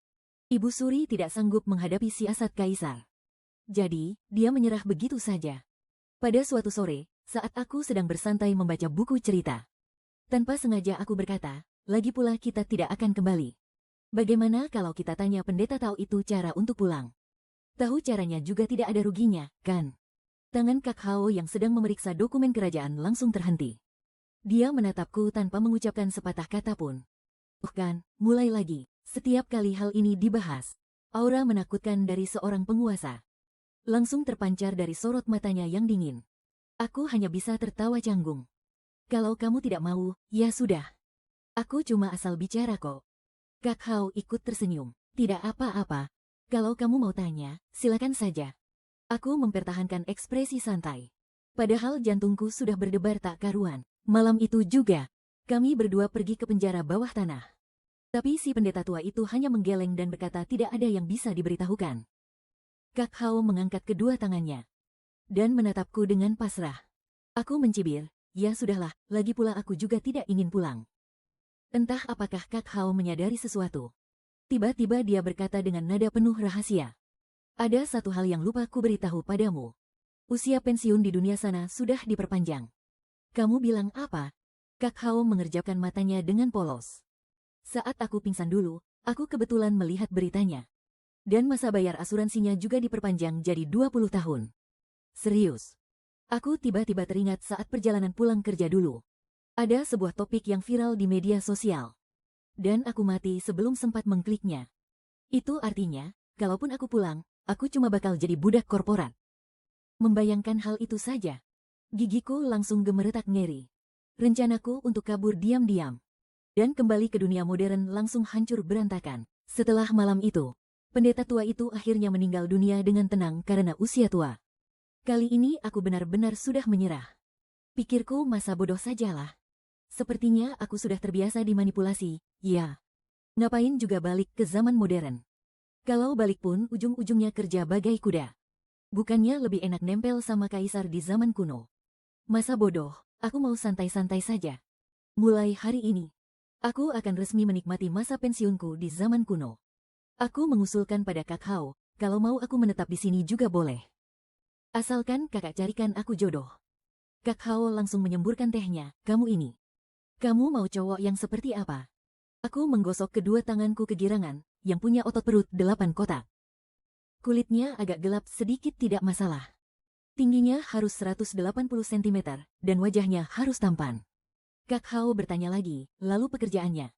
Ibu Suri tidak sanggup menghadapi siasat kaisar. Jadi, dia menyerah begitu saja. Pada suatu sore, saat aku sedang bersantai membaca buku cerita, tanpa sengaja aku berkata, "Lagi pula kita tidak akan kembali. Bagaimana kalau kita tanya pendeta tahu itu cara untuk pulang? Tahu caranya juga tidak ada ruginya, kan?" Tangan Kak Hao yang sedang memeriksa dokumen kerajaan langsung terhenti. Dia menatapku tanpa mengucapkan sepatah kata pun. Bukan, mulai lagi. Setiap kali hal ini dibahas, aura menakutkan dari seorang penguasa langsung terpancar dari sorot matanya yang dingin. Aku hanya bisa tertawa canggung. "Kalau kamu tidak mau, ya sudah. Aku cuma asal bicara kok." Kak Hao ikut tersenyum. "Tidak apa-apa. Kalau kamu mau tanya, silakan saja." Aku mempertahankan ekspresi santai. Padahal jantungku sudah berdebar tak karuan. Malam itu juga, kami berdua pergi ke penjara bawah tanah. Tapi si pendeta tua itu hanya menggeleng dan berkata tidak ada yang bisa diberitahukan. Kak Hao mengangkat kedua tangannya dan menatapku dengan pasrah. Aku mencibir, "Ya sudahlah, lagi pula aku juga tidak ingin pulang." Entah apakah Kak Hao menyadari sesuatu. Tiba-tiba dia berkata dengan nada penuh rahasia, "Ada satu hal yang lupa ku beritahu padamu. Usia pensiun di dunia sana sudah diperpanjang." "Kamu bilang apa?" Kak Hao mengerjapkan matanya dengan polos. "Saat aku pingsan dulu, aku kebetulan melihat beritanya. Dan masa bayar asuransinya juga diperpanjang jadi 20 tahun. Serius. Aku tiba-tiba teringat saat perjalanan pulang kerja dulu. Ada sebuah topik yang viral di media sosial. Dan aku mati sebelum sempat mengkliknya. Itu artinya, kalaupun aku pulang, aku cuma bakal jadi budak korporat." Membayangkan hal itu saja, gigiku langsung gemeretak ngeri. Rencanaku untuk kabur diam-diam dan kembali ke dunia modern langsung hancur berantakan. Setelah malam itu, pendeta tua itu akhirnya meninggal dunia dengan tenang karena usia tua. Kali ini aku benar-benar sudah menyerah. Pikirku masa bodoh sajalah. Sepertinya aku sudah terbiasa dimanipulasi, ya. Ngapain juga balik ke zaman modern? Kalau balik pun ujung-ujungnya kerja bagai kuda. Bukannya lebih enak nempel sama kaisar di zaman kuno? Masa bodoh, aku mau santai-santai saja. Mulai hari ini, aku akan resmi menikmati masa pensiunku di zaman kuno. Aku mengusulkan pada Kak Hao, kalau mau aku menetap di sini juga boleh. Asalkan kakak carikan aku jodoh. Kak Hao langsung menyemburkan tehnya, Kamu mau cowok yang seperti apa? Aku menggosok kedua tanganku kegirangan, yang punya otot perut 8 kotak. Kulitnya agak gelap sedikit tidak masalah. Tingginya harus 180 cm, dan wajahnya harus tampan. Kak Hao bertanya lagi, lalu pekerjaannya.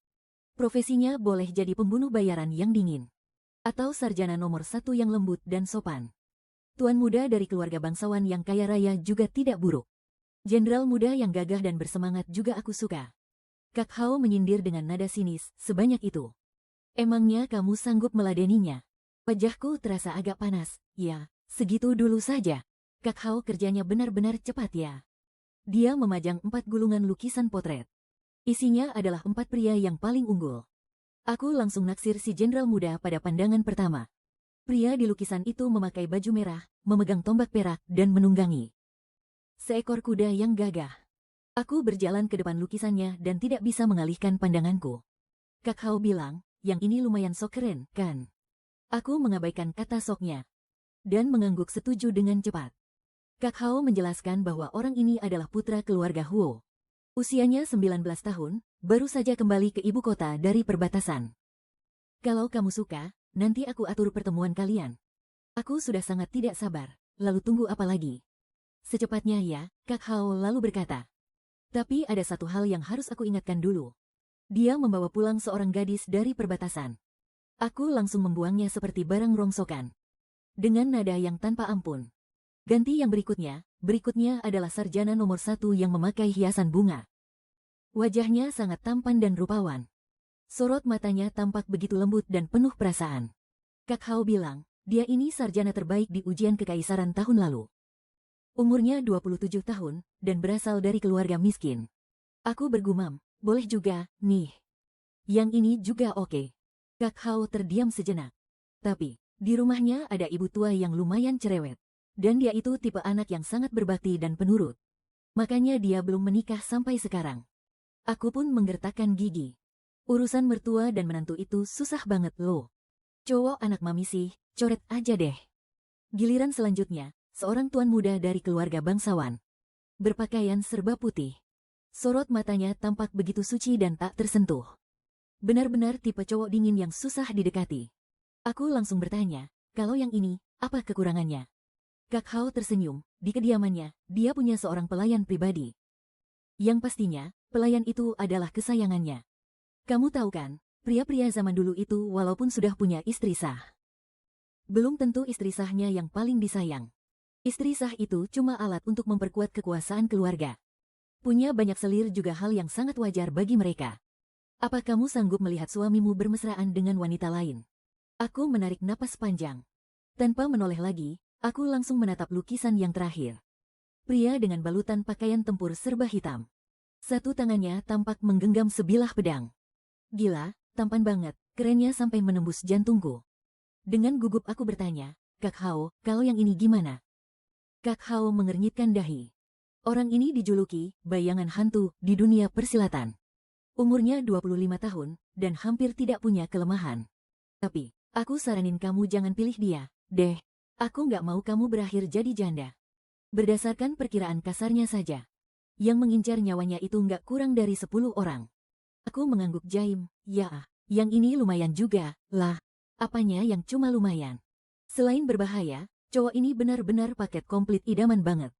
Profesinya boleh jadi pembunuh bayaran yang dingin. Atau sarjana nomor 1 yang lembut dan sopan. Tuan muda dari keluarga bangsawan yang kaya raya juga tidak buruk. Jenderal muda yang gagah dan bersemangat juga aku suka. Kak Hao menyindir dengan nada sinis, sebanyak itu. Emangnya kamu sanggup meladeninya? Wajahku terasa agak panas. Ya, segitu dulu saja. Kak Hao kerjanya benar-benar cepat ya. Dia memajang 4 gulungan lukisan potret. Isinya adalah 4 pria yang paling unggul. Aku langsung naksir si jenderal muda pada pandangan pertama. Pria di lukisan itu memakai baju merah, memegang tombak perak, dan menunggangi seekor kuda yang gagah. Aku berjalan ke depan lukisannya dan tidak bisa mengalihkan pandanganku. Kak Hao bilang, yang ini lumayan sok keren, kan? Aku mengabaikan kata soknya dan mengangguk setuju dengan cepat. Kak Hao menjelaskan bahwa orang ini adalah putra keluarga Huo. Usianya 19 tahun, baru saja kembali ke ibu kota dari perbatasan. Kalau kamu suka, nanti aku atur pertemuan kalian. Aku sudah sangat tidak sabar, lalu tunggu apa lagi? Secepatnya ya, Kak Hao lalu berkata. Tapi ada satu hal yang harus aku ingatkan dulu. Dia membawa pulang seorang gadis dari perbatasan. Aku langsung membuangnya seperti barang rongsokan. Dengan nada yang tanpa ampun. Ganti yang berikutnya adalah sarjana nomor 1 yang memakai hiasan bunga. Wajahnya sangat tampan dan rupawan. Sorot matanya tampak begitu lembut dan penuh perasaan. Kak Hao bilang, dia ini sarjana terbaik di ujian kekaisaran tahun lalu. Umurnya 27 tahun, dan berasal dari keluarga miskin. Aku bergumam, boleh juga, nih. Yang ini juga oke. Kak Hao terdiam sejenak. Tapi, di rumahnya ada ibu tua yang lumayan cerewet. Dan dia itu tipe anak yang sangat berbakti dan penurut. Makanya dia belum menikah sampai sekarang. Aku pun menggertakkan gigi. Urusan mertua dan menantu itu susah banget loh. Cowok anak mami sih, coret aja deh. Giliran selanjutnya, seorang tuan muda dari keluarga bangsawan. Berpakaian serba putih. Sorot matanya tampak begitu suci dan tak tersentuh. Benar-benar tipe cowok dingin yang susah didekati. Aku langsung bertanya, kalau yang ini, apa kekurangannya? Kak Hao tersenyum, di kediamannya, dia punya seorang pelayan pribadi. Yang pastinya, pelayan itu adalah kesayangannya. Kamu tahu kan, pria-pria zaman dulu itu walaupun sudah punya istri sah. Belum tentu istri sahnya yang paling disayang. Istri sah itu cuma alat untuk memperkuat kekuasaan keluarga. Punya banyak selir juga hal yang sangat wajar bagi mereka. Apa kamu sanggup melihat suamimu bermesraan dengan wanita lain? Aku menarik napas panjang. Tanpa menoleh lagi, aku langsung menatap lukisan yang terakhir. Pria dengan balutan pakaian tempur serba hitam. Satu tangannya tampak menggenggam sebilah pedang. Gila, tampan banget, kerennya sampai menembus jantungku. Dengan gugup aku bertanya, Kak Hao, kalau yang ini gimana? Kak Hao mengernyitkan dahi. Orang ini dijuluki bayangan hantu di dunia persilatan. Umurnya 25 tahun, dan hampir tidak punya kelemahan. Tapi, aku saranin kamu jangan pilih dia, deh. Aku nggak mau kamu berakhir jadi janda. Berdasarkan perkiraan kasarnya saja, yang mengincar nyawanya itu nggak kurang dari 10 orang. Aku mengangguk jaim, ya, yang ini lumayan juga, lah. Apanya yang cuma lumayan? Selain berbahaya, cowok ini benar-benar paket komplit idaman banget.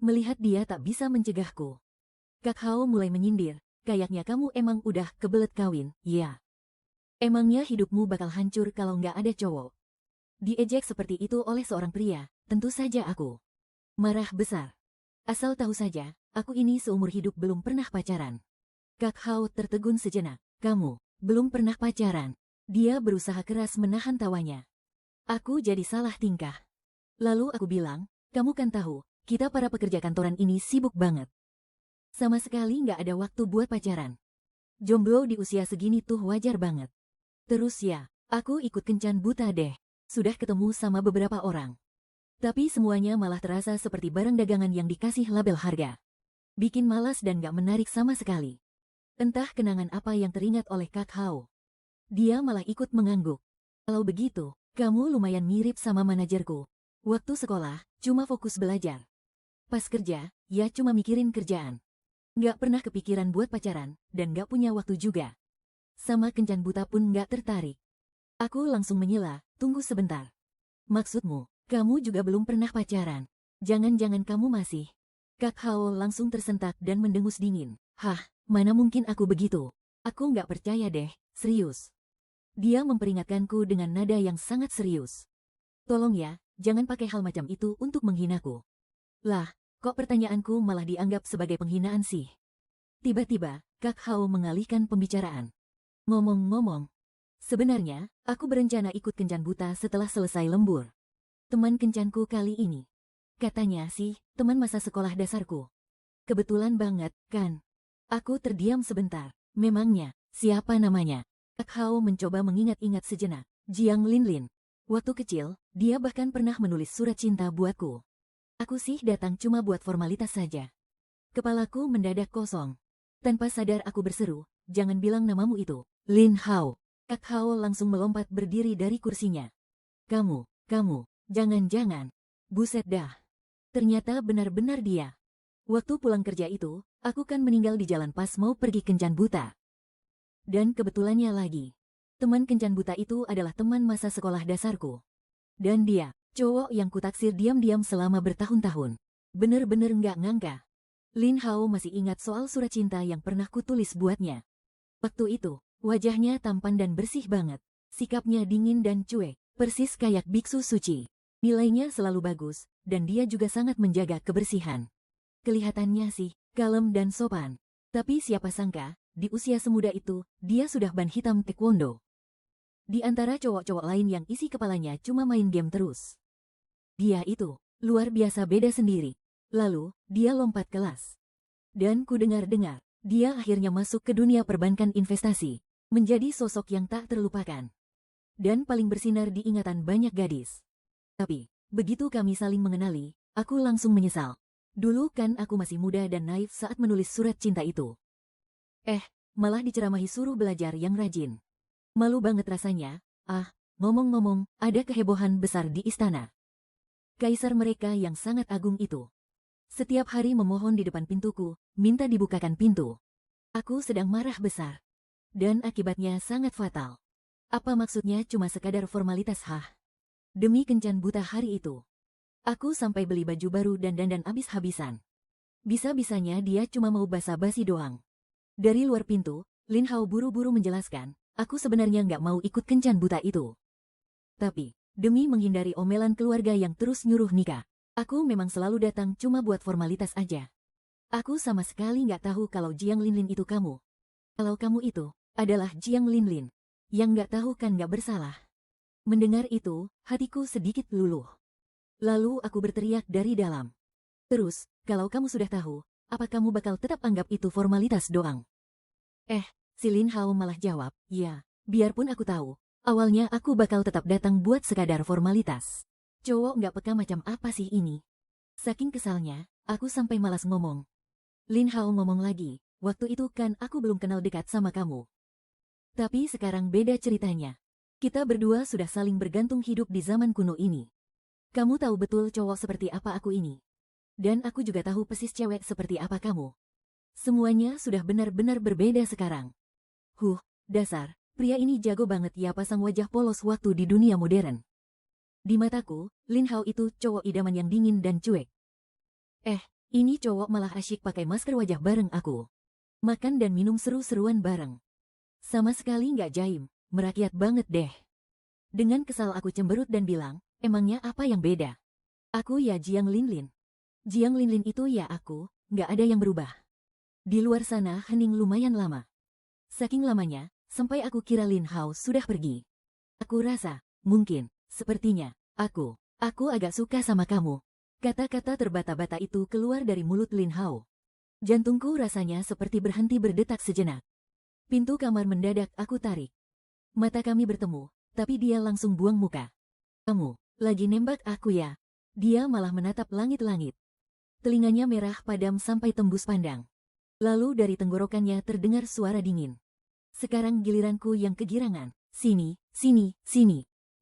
Melihat dia tak bisa mencegahku. Kak Hao mulai menyindir, kayaknya kamu emang udah kebelet kawin, ya. Emangnya hidupmu bakal hancur kalau nggak ada cowok? Diejek seperti itu oleh seorang pria, tentu saja aku marah besar. Asal tahu saja, aku ini seumur hidup belum pernah pacaran. Kak Hao tertegun sejenak, kamu belum pernah pacaran. Dia berusaha keras menahan tawanya. Aku jadi salah tingkah. Lalu aku bilang, kamu kan tahu, kita para pekerja kantoran ini sibuk banget. Sama sekali nggak ada waktu buat pacaran. Jomblo di usia segini tuh wajar banget. Terus ya, aku ikut kencan buta deh. Sudah ketemu sama beberapa orang. Tapi semuanya malah terasa seperti barang dagangan yang dikasih label harga. Bikin malas dan gak menarik sama sekali. Entah kenangan apa yang teringat oleh Kak Hao. Dia malah ikut mengangguk. Kalau begitu, kamu lumayan mirip sama manajerku. Waktu sekolah, cuma fokus belajar. Pas kerja, ya cuma mikirin kerjaan. Nggak pernah kepikiran buat pacaran, dan nggak punya waktu juga. Sama kencan buta pun nggak tertarik. Aku langsung menyela, tunggu sebentar. Maksudmu, kamu juga belum pernah pacaran? Jangan-jangan kamu masih... Kak Hao langsung tersentak dan mendengus dingin. Hah, Mana mungkin aku begitu? Aku nggak percaya deh, serius. Dia memperingatkanku dengan nada yang sangat serius. Tolong ya, jangan pakai hal macam itu untuk menghinaku. Lah, kok pertanyaanku malah dianggap sebagai penghinaan sih? Tiba-tiba, Kak Hao mengalihkan pembicaraan. Ngomong-ngomong, sebenarnya, aku berencana ikut kencan buta setelah selesai lembur. Teman kencanku kali ini. Katanya sih, teman masa sekolah dasarku. Kebetulan banget, kan? Aku terdiam sebentar. Memangnya, siapa namanya? Kak Hao mencoba mengingat-ingat sejenak. Jiang Linlin. Waktu kecil, dia bahkan pernah menulis surat cinta buatku. Aku sih datang cuma buat formalitas saja. Kepalaku mendadak kosong. Tanpa sadar aku berseru, jangan bilang namamu itu. Lin Hao. Kak Hao langsung melompat berdiri dari kursinya. Kamu, jangan-jangan. Buset dah. Ternyata benar-benar dia. Waktu pulang kerja itu, aku kan meninggal di jalan pas mau pergi kencan buta. Dan kebetulannya lagi, teman kencan buta itu adalah teman masa sekolah dasarku. Dan dia, cowok yang kutaksir diam-diam selama bertahun-tahun. Bener-bener nggak ngangka. Lin Hao masih ingat soal surat cinta yang pernah kutulis buatnya. Waktu itu, wajahnya tampan dan bersih banget. Sikapnya dingin dan cuek, persis kayak biksu suci. Nilainya selalu bagus, dan dia juga sangat menjaga kebersihan. Kelihatannya sih, kalem dan sopan. Tapi siapa sangka, di usia semuda itu, dia sudah ban hitam taekwondo. Di antara cowok-cowok lain yang isi kepalanya cuma main game terus. Dia itu, luar biasa beda sendiri. Lalu, dia lompat kelas. Dan ku dengar-dengar, dia akhirnya masuk ke dunia perbankan investasi. Menjadi sosok yang tak terlupakan. Dan paling bersinar di ingatan banyak gadis. Tapi, begitu kami saling mengenali, aku langsung menyesal. Dulu kan aku masih muda dan naif saat menulis surat cinta itu. Malah diceramahi suruh belajar yang rajin. Malu banget rasanya. Ngomong-ngomong, ada kehebohan besar di istana. Kaisar mereka yang sangat agung itu setiap hari memohon di depan pintuku, minta dibukakan pintu. Aku sedang marah besar. Dan akibatnya sangat fatal. Apa maksudnya cuma sekadar formalitas Demi kencan buta hari itu. Aku sampai beli baju baru dan dandan habis-habisan. Bisa-bisanya dia cuma mau basa-basi doang. Dari luar pintu, Lin Hao buru-buru menjelaskan, aku sebenarnya nggak mau ikut kencan buta itu. Tapi, demi menghindari omelan keluarga yang terus nyuruh nikah, aku memang selalu datang cuma buat formalitas aja. Aku sama sekali nggak tahu kalau Jiang Linlin itu kamu. Kalau kamu itu adalah Jiang Linlin, yang nggak tahu kan nggak bersalah. Mendengar itu, hatiku sedikit luluh. Lalu aku berteriak dari dalam. Terus, kalau kamu sudah tahu, apa kamu bakal tetap anggap itu formalitas doang? Si Lin Hao malah jawab, ya, biarpun aku tahu, awalnya aku bakal tetap datang buat sekadar formalitas. Cowok nggak peka macam apa sih ini? Saking kesalnya, aku sampai malas ngomong. Lin Hao ngomong lagi, waktu itu kan aku belum kenal dekat sama kamu. Tapi sekarang beda ceritanya. Kita berdua sudah saling bergantung hidup di zaman kuno ini. Kamu tahu betul cowok seperti apa aku ini. Dan aku juga tahu persis cewek seperti apa kamu. Semuanya sudah benar-benar berbeda sekarang. Dasar, pria ini jago banget ya pasang wajah polos waktu di dunia modern. Di mataku, Lin Hao itu cowok idaman yang dingin dan cuek. Ini cowok malah asyik pakai masker wajah bareng aku. Makan dan minum seru-seruan bareng. Sama sekali nggak jaim, merakyat banget deh. Dengan kesal aku cemberut dan bilang, emangnya apa yang beda? Aku ya Jiang Linlin. Jiang Linlin itu ya aku, nggak ada yang berubah. Di luar sana hening lumayan lama. Saking lamanya, sampai aku kira Lin Hao sudah pergi. Aku rasa, sepertinya, aku agak suka sama kamu. Kata-kata terbata-bata itu keluar dari mulut Lin Hao. Jantungku rasanya seperti berhenti berdetak sejenak. Pintu kamar mendadak aku tarik. Mata kami bertemu, tapi dia langsung buang muka. Kamu lagi nembak aku ya? Dia malah menatap langit-langit. Telinganya merah padam sampai tembus pandang. Lalu dari tenggorokannya terdengar suara dingin. Sekarang giliranku yang kegirangan. Sini.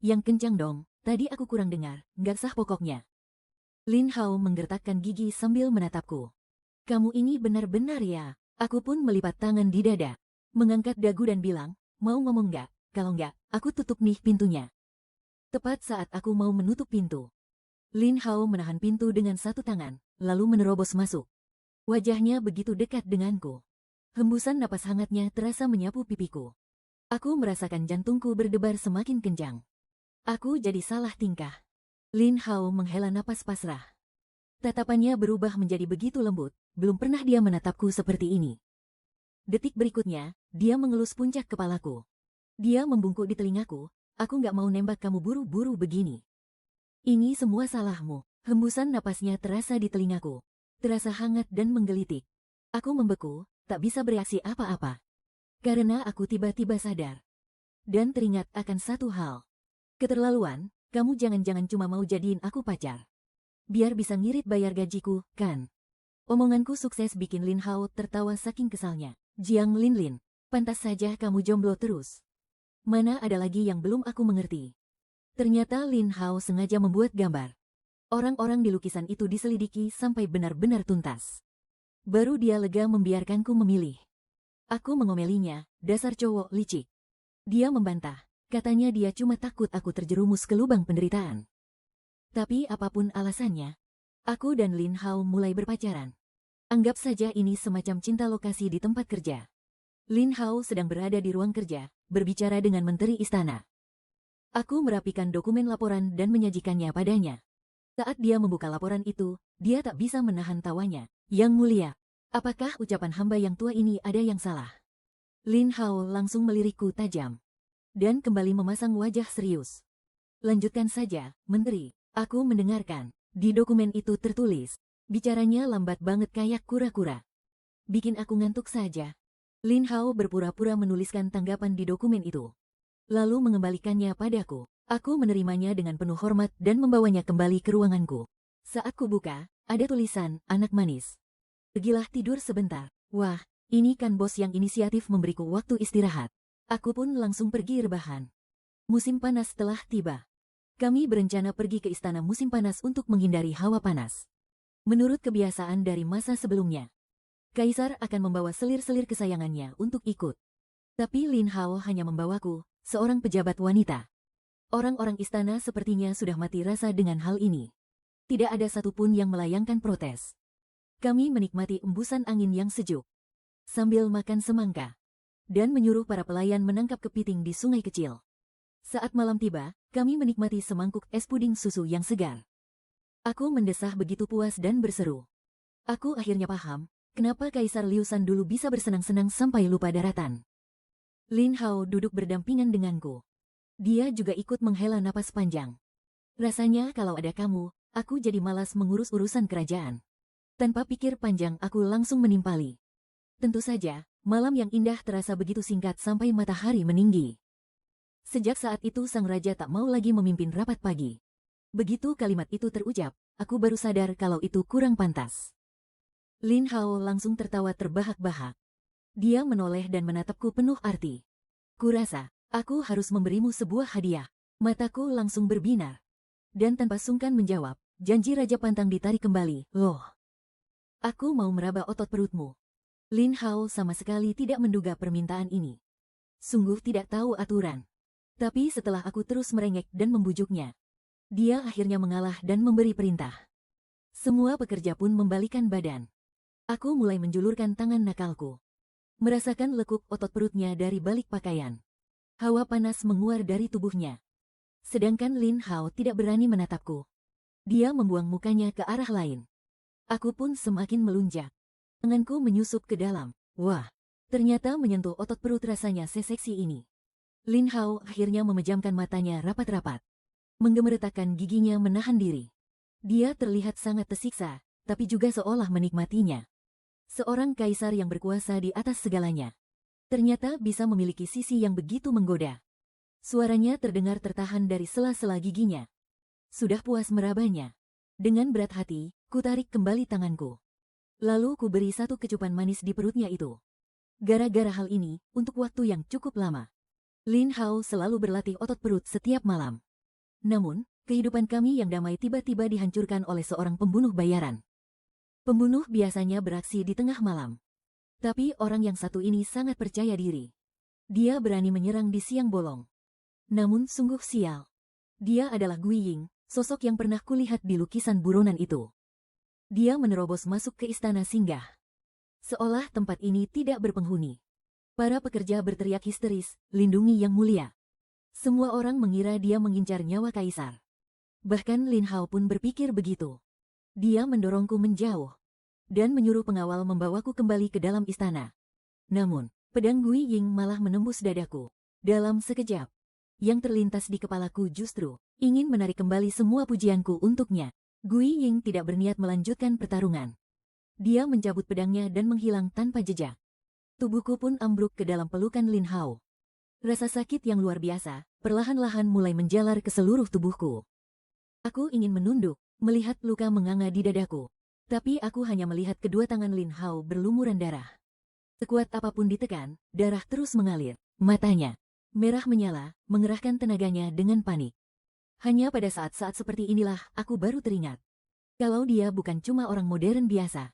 Yang kencang dong, tadi aku kurang dengar, nggak sah pokoknya. Lin Hao menggertakkan gigi sambil menatapku. Kamu ini benar-benar ya. Aku pun melipat tangan di dada. Mengangkat dagu dan bilang, mau ngomong nggak? Kalau nggak, aku tutup nih pintunya. Tepat saat aku mau menutup pintu, Lin Hao menahan pintu dengan satu tangan, lalu menerobos masuk. Wajahnya begitu dekat denganku. Hembusan napas hangatnya terasa menyapu pipiku. Aku merasakan jantungku berdebar semakin kencang. Aku jadi salah tingkah. Lin Hao menghela napas pasrah. Tatapannya berubah menjadi begitu lembut, belum pernah dia menatapku seperti ini. Detik berikutnya, dia mengelus puncak kepalaku. Dia membungkuk di telingaku, aku nggak mau nembak kamu buru-buru begini. Ini semua salahmu. Hembusan napasnya terasa di telingaku. Terasa hangat dan menggelitik. Aku membeku, tak bisa bereaksi apa-apa. Karena aku tiba-tiba sadar. Dan teringat akan satu hal. Keterlaluan, kamu jangan-jangan cuma mau jadiin aku pacar. Biar bisa ngirit bayar gajiku, kan? Omonganku sukses bikin Lin Hao tertawa saking kesalnya. Jiang Linlin, pantas saja kamu jomblo terus. Mana ada lagi yang belum aku mengerti. Ternyata Lin Hao sengaja membuat gambar. Orang-orang di lukisan itu diselidiki sampai benar-benar tuntas. Baru dia lega membiarkanku memilih. Aku mengomelinya, dasar cowok licik. Dia membantah, katanya dia cuma takut aku terjerumus ke lubang penderitaan. Tapi apapun alasannya, aku dan Lin Hao mulai berpacaran. Anggap saja ini semacam cinta lokasi di tempat kerja. Lin Hao sedang berada di ruang kerja, berbicara dengan menteri istana. Aku merapikan dokumen laporan dan menyajikannya padanya. Saat dia membuka laporan itu, dia tak bisa menahan tawanya. Yang mulia, apakah ucapan hamba yang tua ini ada yang salah? Lin Hao langsung melirikku tajam. Dan kembali memasang wajah serius. Lanjutkan saja, menteri. Aku mendengarkan. Di dokumen itu tertulis. Bicaranya lambat banget kayak kura-kura. Bikin aku ngantuk saja. Lin Hao berpura-pura menuliskan tanggapan di dokumen itu. Lalu mengembalikannya padaku. Aku menerimanya dengan penuh hormat dan membawanya kembali ke ruanganku. Saat ku buka, ada tulisan, anak manis. Pergilah tidur sebentar. Wah, ini kan bos yang inisiatif memberiku waktu istirahat. Aku pun langsung pergi rebahan. Musim panas telah tiba. Kami berencana pergi ke istana musim panas untuk menghindari hawa panas. Menurut kebiasaan dari masa sebelumnya, Kaisar akan membawa selir-selir kesayangannya untuk ikut. Tapi Lin Hao hanya membawaku, seorang pejabat wanita. Orang-orang istana sepertinya sudah mati rasa dengan hal ini. Tidak ada satupun yang melayangkan protes. Kami menikmati embusan angin yang sejuk, sambil makan semangka, dan menyuruh para pelayan menangkap kepiting di sungai kecil. Saat malam tiba, kami menikmati semangkuk es puding susu yang segar. Aku mendesah begitu puas dan berseru. Aku akhirnya paham, kenapa Kaisar Liusan dulu bisa bersenang-senang sampai lupa daratan. Lin Hao duduk berdampingan denganku. Dia juga ikut menghela napas panjang. Rasanya kalau ada kamu, aku jadi malas mengurus urusan kerajaan. Tanpa pikir panjang aku langsung menimpali. Tentu saja, malam yang indah terasa begitu singkat sampai matahari meninggi. Sejak saat itu sang raja tak mau lagi memimpin rapat pagi. Begitu kalimat itu terucap, aku baru sadar kalau itu kurang pantas. Lin Hao langsung tertawa terbahak-bahak. Dia menoleh dan menatapku penuh arti. Kurasa, aku harus memberimu sebuah hadiah. Mataku langsung berbinar. Dan tanpa sungkan menjawab, janji Raja Pantang ditarik kembali. Loh, aku mau meraba otot perutmu. Lin Hao sama sekali tidak menduga permintaan ini. Sungguh tidak tahu aturan. Tapi setelah aku terus merengek dan membujuknya, dia akhirnya mengalah dan memberi perintah. Semua pekerja pun membalikan badan. Aku mulai menjulurkan tangan nakalku. Merasakan lekuk otot perutnya dari balik pakaian. Hawa panas menguar dari tubuhnya. Sedangkan Lin Hao tidak berani menatapku. Dia membuang mukanya ke arah lain. Aku pun semakin melunjak. Tanganku menyusup ke dalam. Wah, ternyata menyentuh otot perut rasanya seseksi ini. Lin Hao akhirnya memejamkan matanya rapat-rapat. Menggemeretakkan giginya menahan diri. Dia terlihat sangat tersiksa, tapi juga seolah menikmatinya. Seorang kaisar yang berkuasa di atas segalanya. Ternyata bisa memiliki sisi yang begitu menggoda. Suaranya terdengar tertahan dari sela-sela giginya. Sudah puas merabanya. Dengan berat hati, ku tarik kembali tanganku. Lalu ku beri satu kecupan manis di perutnya itu. Gara-gara hal ini, untuk waktu yang cukup lama, Lin Hao selalu berlatih otot perut setiap malam. Namun, kehidupan kami yang damai tiba-tiba dihancurkan oleh seorang pembunuh bayaran. Pembunuh biasanya beraksi di tengah malam. Tapi orang yang satu ini sangat percaya diri. Dia berani menyerang di siang bolong. Namun sungguh sial. Dia adalah Gui Ying, sosok yang pernah kulihat di lukisan buronan itu. Dia menerobos masuk ke istana singgah. Seolah tempat ini tidak berpenghuni. Para pekerja berteriak histeris, "Lindungi Yang Mulia." Semua orang mengira dia mengincar nyawa kaisar. Bahkan Lin Hao pun berpikir begitu. Dia mendorongku menjauh dan menyuruh pengawal membawaku kembali ke dalam istana. Namun, pedang Gui Ying malah menembus dadaku. Dalam sekejap, yang terlintas di kepalaku justru ingin menarik kembali semua pujianku untuknya. Gui Ying tidak berniat melanjutkan pertarungan. Dia mencabut pedangnya dan menghilang tanpa jejak. Tubuhku pun ambruk ke dalam pelukan Lin Hao. Rasa sakit yang luar biasa perlahan-lahan mulai menjalar ke seluruh tubuhku. Aku ingin menunduk, melihat luka menganga di dadaku. Tapi aku hanya melihat kedua tangan Lin Hao berlumuran darah. Sekuat apapun ditekan, darah terus mengalir. Matanya merah menyala, mengerahkan tenaganya dengan panik. Hanya pada saat-saat seperti inilah aku baru teringat. Kalau dia bukan cuma orang modern biasa.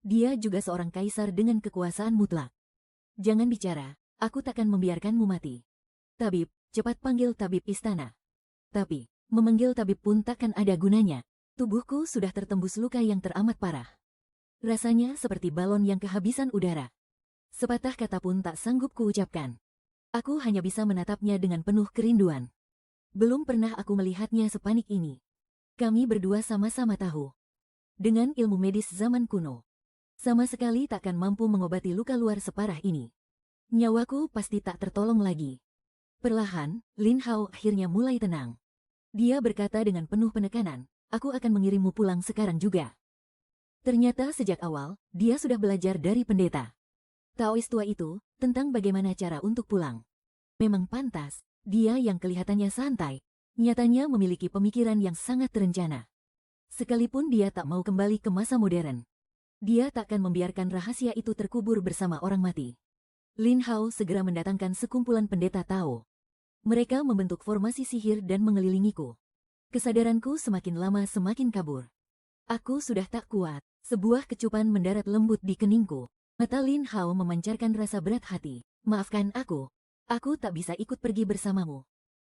Dia juga seorang kaisar dengan kekuasaan mutlak. Jangan bicara, aku takkan membiarkanmu mati. Tabib, cepat panggil tabib istana. Tapi, memanggil tabib pun takkan ada gunanya. Tubuhku sudah tertembus luka yang teramat parah. Rasanya seperti balon yang kehabisan udara. Sepatah kata pun tak sanggup kuucapkan. Aku hanya bisa menatapnya dengan penuh kerinduan. Belum pernah aku melihatnya sepanik ini. Kami berdua sama-sama tahu. Dengan ilmu medis zaman kuno, sama sekali takkan mampu mengobati luka luar separah ini. Nyawaku pasti tak tertolong lagi. Perlahan, Lin Hao akhirnya mulai tenang. Dia berkata dengan penuh penekanan, "Aku akan mengirimmu pulang sekarang juga." Ternyata sejak awal, dia sudah belajar dari pendeta Taois tua itu tentang bagaimana cara untuk pulang. Memang pantas, dia yang kelihatannya santai, nyatanya memiliki pemikiran yang sangat terencana. Sekalipun dia tak mau kembali ke masa modern, dia takkan membiarkan rahasia itu terkubur bersama orang mati. Lin Hao segera mendatangkan sekumpulan pendeta Tao. Mereka membentuk formasi sihir dan mengelilingiku. Kesadaranku semakin lama semakin kabur. Aku sudah tak kuat. Sebuah kecupan mendarat lembut di keningku. Mata Lin Hao memancarkan rasa berat hati. "Maafkan aku. Aku tak bisa ikut pergi bersamamu.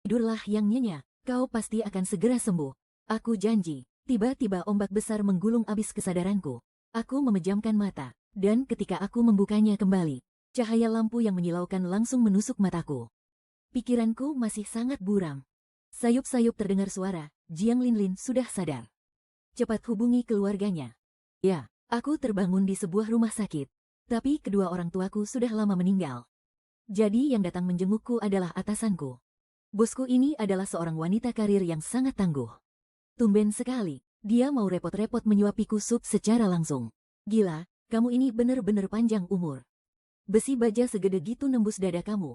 Tidurlah yang nyenyak. Kau pasti akan segera sembuh. Aku janji." Tiba-tiba ombak besar menggulung abis kesadaranku. Aku memejamkan mata, dan ketika aku membukanya kembali, cahaya lampu yang menyilaukan langsung menusuk mataku. Pikiranku masih sangat buram. Sayup-sayup terdengar suara, "Jiang Linlin sudah sadar. Cepat hubungi keluarganya." Ya, aku terbangun di sebuah rumah sakit, tapi kedua orang tuaku sudah lama meninggal. Jadi yang datang menjengukku adalah atasanku. Bosku ini adalah seorang wanita karir yang sangat tangguh. Tumben sekali. Dia mau repot-repot menyuapiku sup secara langsung. "Gila, kamu ini bener-bener panjang umur. Besi baja segede gitu nembus dada kamu.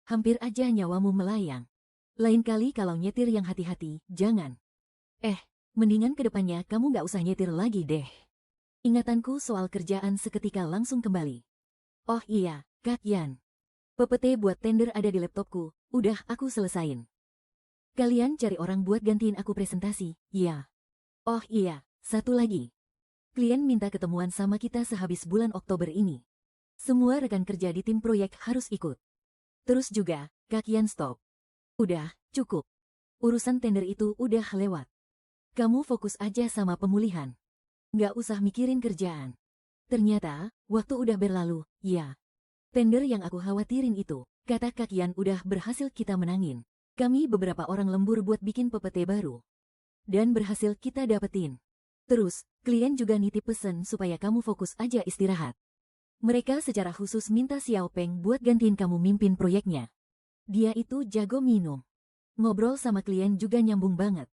Hampir aja nyawamu melayang. Lain kali kalau nyetir yang hati-hati, jangan. Mendingan kedepannya kamu gak usah nyetir lagi deh." Ingatanku soal kerjaan seketika langsung kembali. "Oh iya, Kak Yan. PPT buat tender ada di laptopku, udah aku selesain. Kalian cari orang buat gantiin aku presentasi, ya. Oh iya, satu lagi. Klien minta ketemuan sama kita sehabis bulan Oktober ini. Semua rekan kerja di tim proyek harus ikut. Terus juga, Kak Yan stop. Udah, cukup. Urusan tender itu udah lewat. Kamu fokus aja sama pemulihan. Nggak usah mikirin kerjaan." Ternyata, waktu udah berlalu, ya. Tender yang aku khawatirin itu, kata Kak Yan, udah berhasil kita menangin. Kami beberapa orang lembur buat bikin PPT baru. Dan berhasil kita dapetin. Terus, klien juga nitip pesen supaya kamu fokus aja istirahat. Mereka secara khusus minta Xiao Peng buat gantiin kamu mimpin proyeknya. Dia itu jago minum. Ngobrol sama klien juga nyambung banget.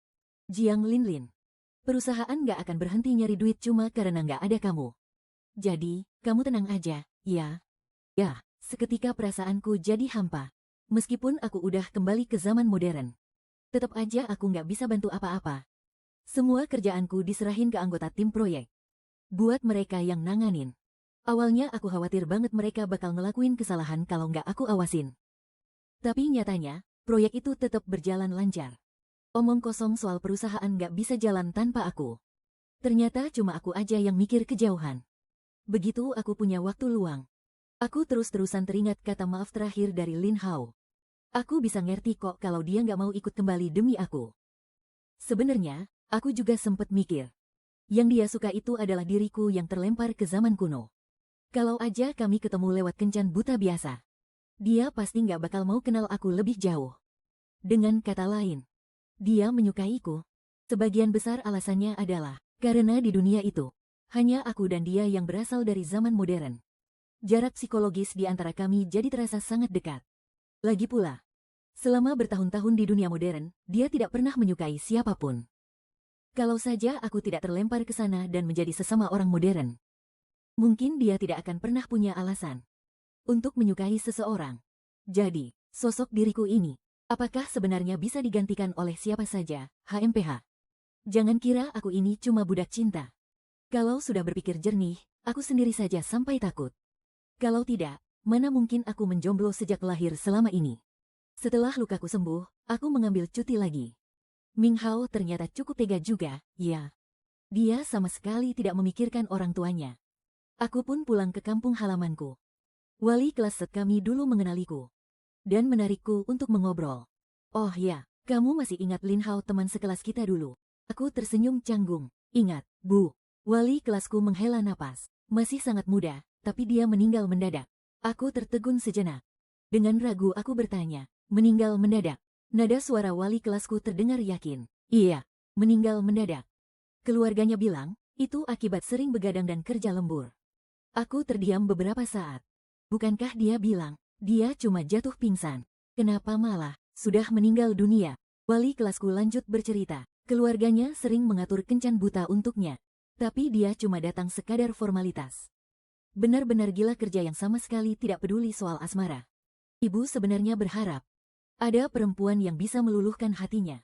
Jiang Linlin. Perusahaan gak akan berhenti nyari duit cuma karena gak ada kamu. Jadi, kamu tenang aja, ya. Ya, seketika perasaanku jadi hampa. Meskipun aku udah kembali ke zaman modern, tetap aja aku nggak bisa bantu apa-apa. Semua kerjaanku diserahin ke anggota tim proyek. Buat mereka yang nanganin. Awalnya aku khawatir banget mereka bakal ngelakuin kesalahan kalau nggak aku awasin. Tapi nyatanya, proyek itu tetap berjalan lancar. Omong kosong soal perusahaan nggak bisa jalan tanpa aku. Ternyata cuma aku aja yang mikir kejauhan. Begitu aku punya waktu luang, aku terus-terusan teringat kata maaf terakhir dari Lin Hao. Aku bisa ngerti kok kalau dia nggak mau ikut kembali demi aku. Sebenarnya, aku juga sempet mikir. Yang dia suka itu adalah diriku yang terlempar ke zaman kuno. Kalau aja kami ketemu lewat kencan buta biasa, dia pasti nggak bakal mau kenal aku lebih jauh. Dengan kata lain, dia menyukaiku. Sebagian besar alasannya adalah karena di dunia itu, hanya aku dan dia yang berasal dari zaman modern. Jarak psikologis di antara kami jadi terasa sangat dekat. Lagi pula, selama bertahun-tahun di dunia modern, dia tidak pernah menyukai siapapun. Kalau saja aku tidak terlempar ke sana dan menjadi sesama orang modern, mungkin dia tidak akan pernah punya alasan untuk menyukai seseorang. Jadi, sosok diriku ini, apakah sebenarnya bisa digantikan oleh siapa saja, HMPH? Jangan kira aku ini cuma budak cinta. Kalau sudah berpikir jernih, aku sendiri saja sampai takut. Kalau tidak, mana mungkin aku menjomblo sejak lahir selama ini. Setelah lukaku sembuh, aku mengambil cuti lagi. Ming Hao ternyata cukup tega juga, ya. Dia sama sekali tidak memikirkan orang tuanya. Aku pun pulang ke kampung halamanku. Wali kelas set kami dulu mengenaliku dan menarikku untuk mengobrol. Oh ya, kamu masih ingat Lin Hao teman sekelas kita dulu? Aku tersenyum canggung. Ingat, Bu. Wali kelasku menghela napas. Masih sangat muda, tapi dia meninggal mendadak. Aku tertegun sejenak. Dengan ragu aku bertanya, meninggal mendadak? Nada suara wali kelasku terdengar yakin. Iya, meninggal mendadak. Keluarganya bilang, itu akibat sering begadang dan kerja lembur. Aku terdiam beberapa saat. Bukankah dia bilang, dia cuma jatuh pingsan? Kenapa malah sudah meninggal dunia? Wali kelasku lanjut bercerita. Keluarganya sering mengatur kencan buta untuknya. Tapi dia cuma datang sekadar formalitas. Benar-benar gila kerja yang sama sekali tidak peduli soal asmara. Ibu sebenarnya berharap ada perempuan yang bisa meluluhkan hatinya.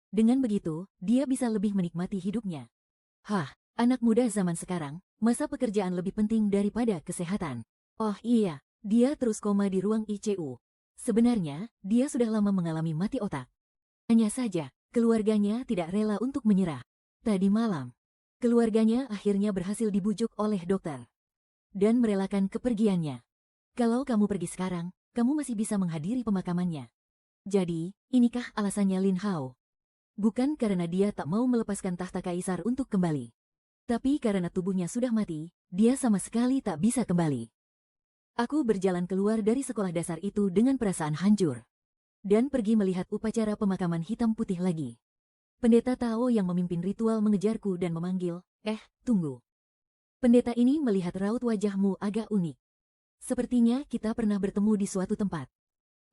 Dengan begitu, dia bisa lebih menikmati hidupnya. Hah, anak muda zaman sekarang, masa pekerjaan lebih penting daripada kesehatan? Oh iya, dia terus koma di ruang ICU. Sebenarnya, dia sudah lama mengalami mati otak. Hanya saja, keluarganya tidak rela untuk menyerah. Tadi malam, keluarganya akhirnya berhasil dibujuk oleh dokter dan merelakan kepergiannya. Kalau kamu pergi sekarang, kamu masih bisa menghadiri pemakamannya. Jadi, inikah alasannya Lin Hao? Bukan karena dia tak mau melepaskan tahta kaisar untuk kembali, tapi karena tubuhnya sudah mati, dia sama sekali tak bisa kembali. Aku berjalan keluar dari sekolah dasar itu dengan perasaan hancur dan pergi melihat upacara pemakaman hitam putih lagi. Pendeta Tao yang memimpin ritual mengejarku dan memanggil, tunggu. Pendeta ini melihat raut wajahmu agak unik. Sepertinya kita pernah bertemu di suatu tempat.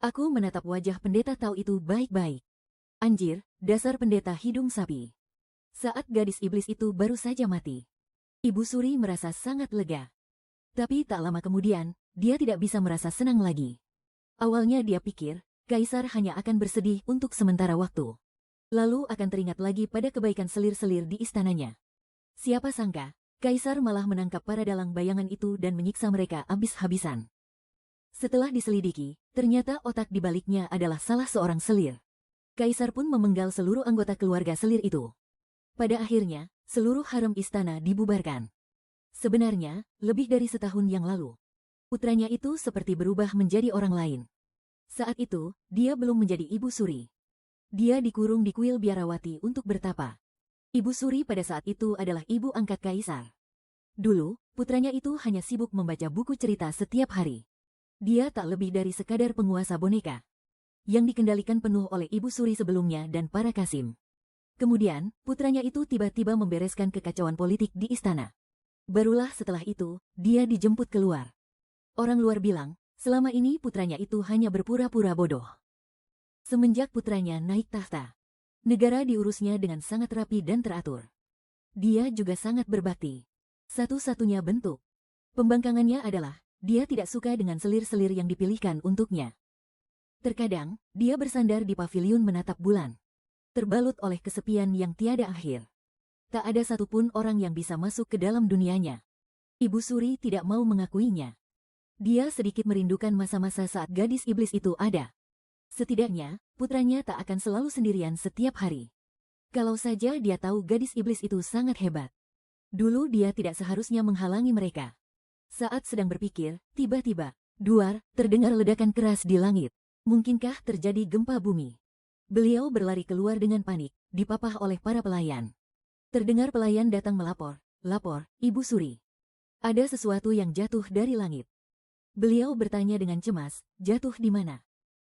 Aku menatap wajah pendeta Tao itu baik-baik. Anjir, dasar pendeta hidung sapi. Saat gadis iblis itu baru saja mati, Ibu Suri merasa sangat lega. Tapi tak lama kemudian, dia tidak bisa merasa senang lagi. Awalnya dia pikir, Kaisar hanya akan bersedih untuk sementara waktu. Lalu akan teringat lagi pada kebaikan selir-selir di istananya. Siapa sangka, Kaisar malah menangkap para dalang bayangan itu dan menyiksa mereka habis-habisan. Setelah diselidiki, ternyata otak di baliknya adalah salah seorang selir. Kaisar pun memenggal seluruh anggota keluarga selir itu. Pada akhirnya, seluruh harem istana dibubarkan. Sebenarnya, lebih dari setahun yang lalu, putranya itu seperti berubah menjadi orang lain. Saat itu, dia belum menjadi Ibu Suri. Dia dikurung di kuil biarawati untuk bertapa. Ibu Suri pada saat itu adalah ibu angkat Kaisar. Dulu, putranya itu hanya sibuk membaca buku cerita setiap hari. Dia tak lebih dari sekadar penguasa boneka yang dikendalikan penuh oleh Ibu Suri sebelumnya dan para Kasim. Kemudian, putranya itu tiba-tiba membereskan kekacauan politik di istana. Barulah setelah itu, dia dijemput keluar. Orang luar bilang, selama ini putranya itu hanya berpura-pura bodoh. Semenjak putranya naik tahta, negara diurusnya dengan sangat rapi dan teratur. Dia juga sangat berbakti. Satu-satunya bentuk pembangkangannya adalah, dia tidak suka dengan selir-selir yang dipilihkan untuknya. Terkadang, dia bersandar di paviliun menatap bulan, terbalut oleh kesepian yang tiada akhir. Tak ada satupun orang yang bisa masuk ke dalam dunianya. Ibu Suri tidak mau mengakuinya. Dia sedikit merindukan masa-masa saat gadis iblis itu ada. Setidaknya, putranya tak akan selalu sendirian setiap hari. Kalau saja dia tahu gadis iblis itu sangat hebat. Dulu dia tidak seharusnya menghalangi mereka. Saat sedang berpikir, tiba-tiba, duar, terdengar ledakan keras di langit. Mungkinkah terjadi gempa bumi? Beliau berlari keluar dengan panik, dipapah oleh para pelayan. Terdengar pelayan datang melapor, "Lapor, Ibu Suri. Ada sesuatu yang jatuh dari langit. Beliau bertanya dengan cemas, jatuh di mana?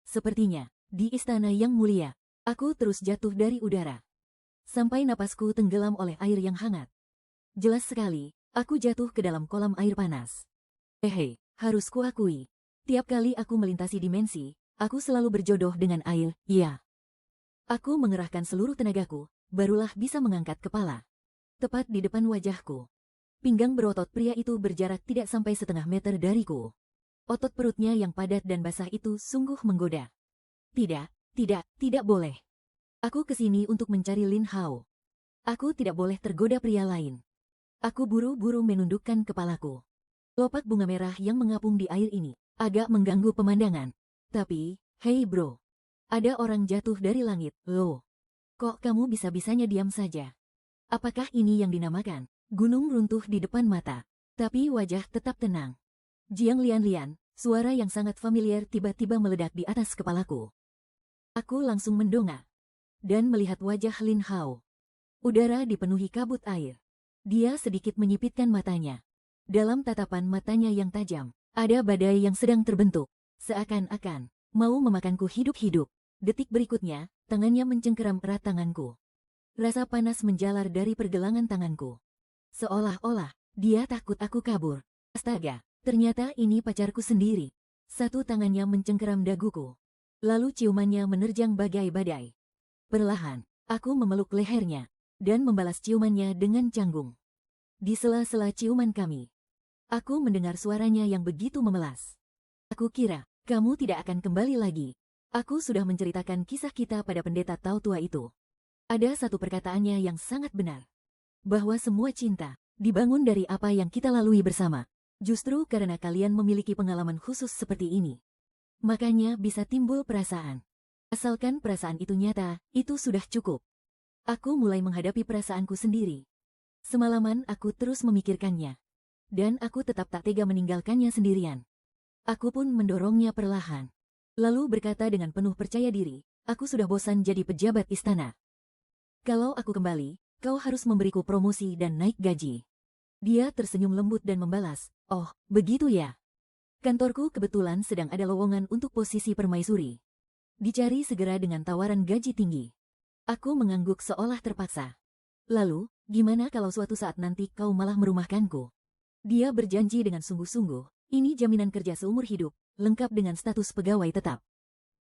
Sepertinya, di istana yang mulia. Aku terus jatuh dari udara. Sampai napasku tenggelam oleh air yang hangat. Jelas sekali, aku jatuh ke dalam kolam air panas. Harus kuakui. Tiap kali aku melintasi dimensi, aku selalu berjodoh dengan air, ya. Aku mengerahkan seluruh tenagaku, barulah bisa mengangkat kepala. Tepat di depan wajahku. Pinggang berotot pria itu berjarak tidak sampai setengah meter dariku. Otot perutnya yang padat dan basah itu sungguh menggoda. Tidak boleh. Aku kesini untuk mencari Lin Hao. Aku tidak boleh tergoda pria lain. Aku buru-buru menundukkan kepalaku. Lopak bunga merah yang mengapung di air ini agak mengganggu pemandangan. Tapi, hei bro. Ada orang jatuh dari langit, loh. Kok kamu bisa-bisanya diam saja? Apakah ini yang dinamakan gunung runtuh di depan mata? Tapi wajah tetap tenang. Jiang Lian, suara yang sangat familiar tiba-tiba meledak di atas kepalaku. Aku langsung mendongak dan melihat wajah Lin Hao. Udara dipenuhi kabut air. Dia sedikit menyipitkan matanya. Dalam tatapan matanya yang tajam, ada badai yang sedang terbentuk, seakan-akan mau memakanku hidup-hidup. Detik berikutnya, tangannya mencengkeram erat tanganku. Rasa panas menjalar dari pergelangan tanganku. Seolah-olah, dia takut aku kabur. Astaga, ternyata ini pacarku sendiri. Satu tangannya mencengkeram daguku. Lalu ciumannya menerjang bagai badai. Perlahan, aku memeluk lehernya, dan membalas ciumannya dengan canggung. Di sela-sela ciuman kami, aku mendengar suaranya yang begitu memelas. Aku kira, kamu tidak akan kembali lagi. Aku sudah menceritakan kisah kita pada pendeta Tao tua itu. Ada satu perkataannya yang sangat benar. Bahwa semua cinta dibangun dari apa yang kita lalui bersama. Justru karena kalian memiliki pengalaman khusus seperti ini, makanya bisa timbul perasaan. Asalkan perasaan itu nyata, itu sudah cukup. Aku mulai menghadapi perasaanku sendiri. Semalaman aku terus memikirkannya. Dan aku tetap tak tega meninggalkannya sendirian. Aku pun mendorongnya perlahan. Lalu berkata dengan penuh percaya diri, aku sudah bosan jadi pejabat istana. Kalau aku kembali, kau harus memberiku promosi dan naik gaji. Dia tersenyum lembut dan membalas, oh, begitu ya. Kantorku kebetulan sedang ada lowongan untuk posisi permaisuri. Dicari segera dengan tawaran gaji tinggi. Aku mengangguk seolah terpaksa. Lalu, gimana kalau suatu saat nanti kau malah merumahkanku? Dia berjanji dengan sungguh-sungguh, ini jaminan kerja seumur hidup, lengkap dengan status pegawai tetap.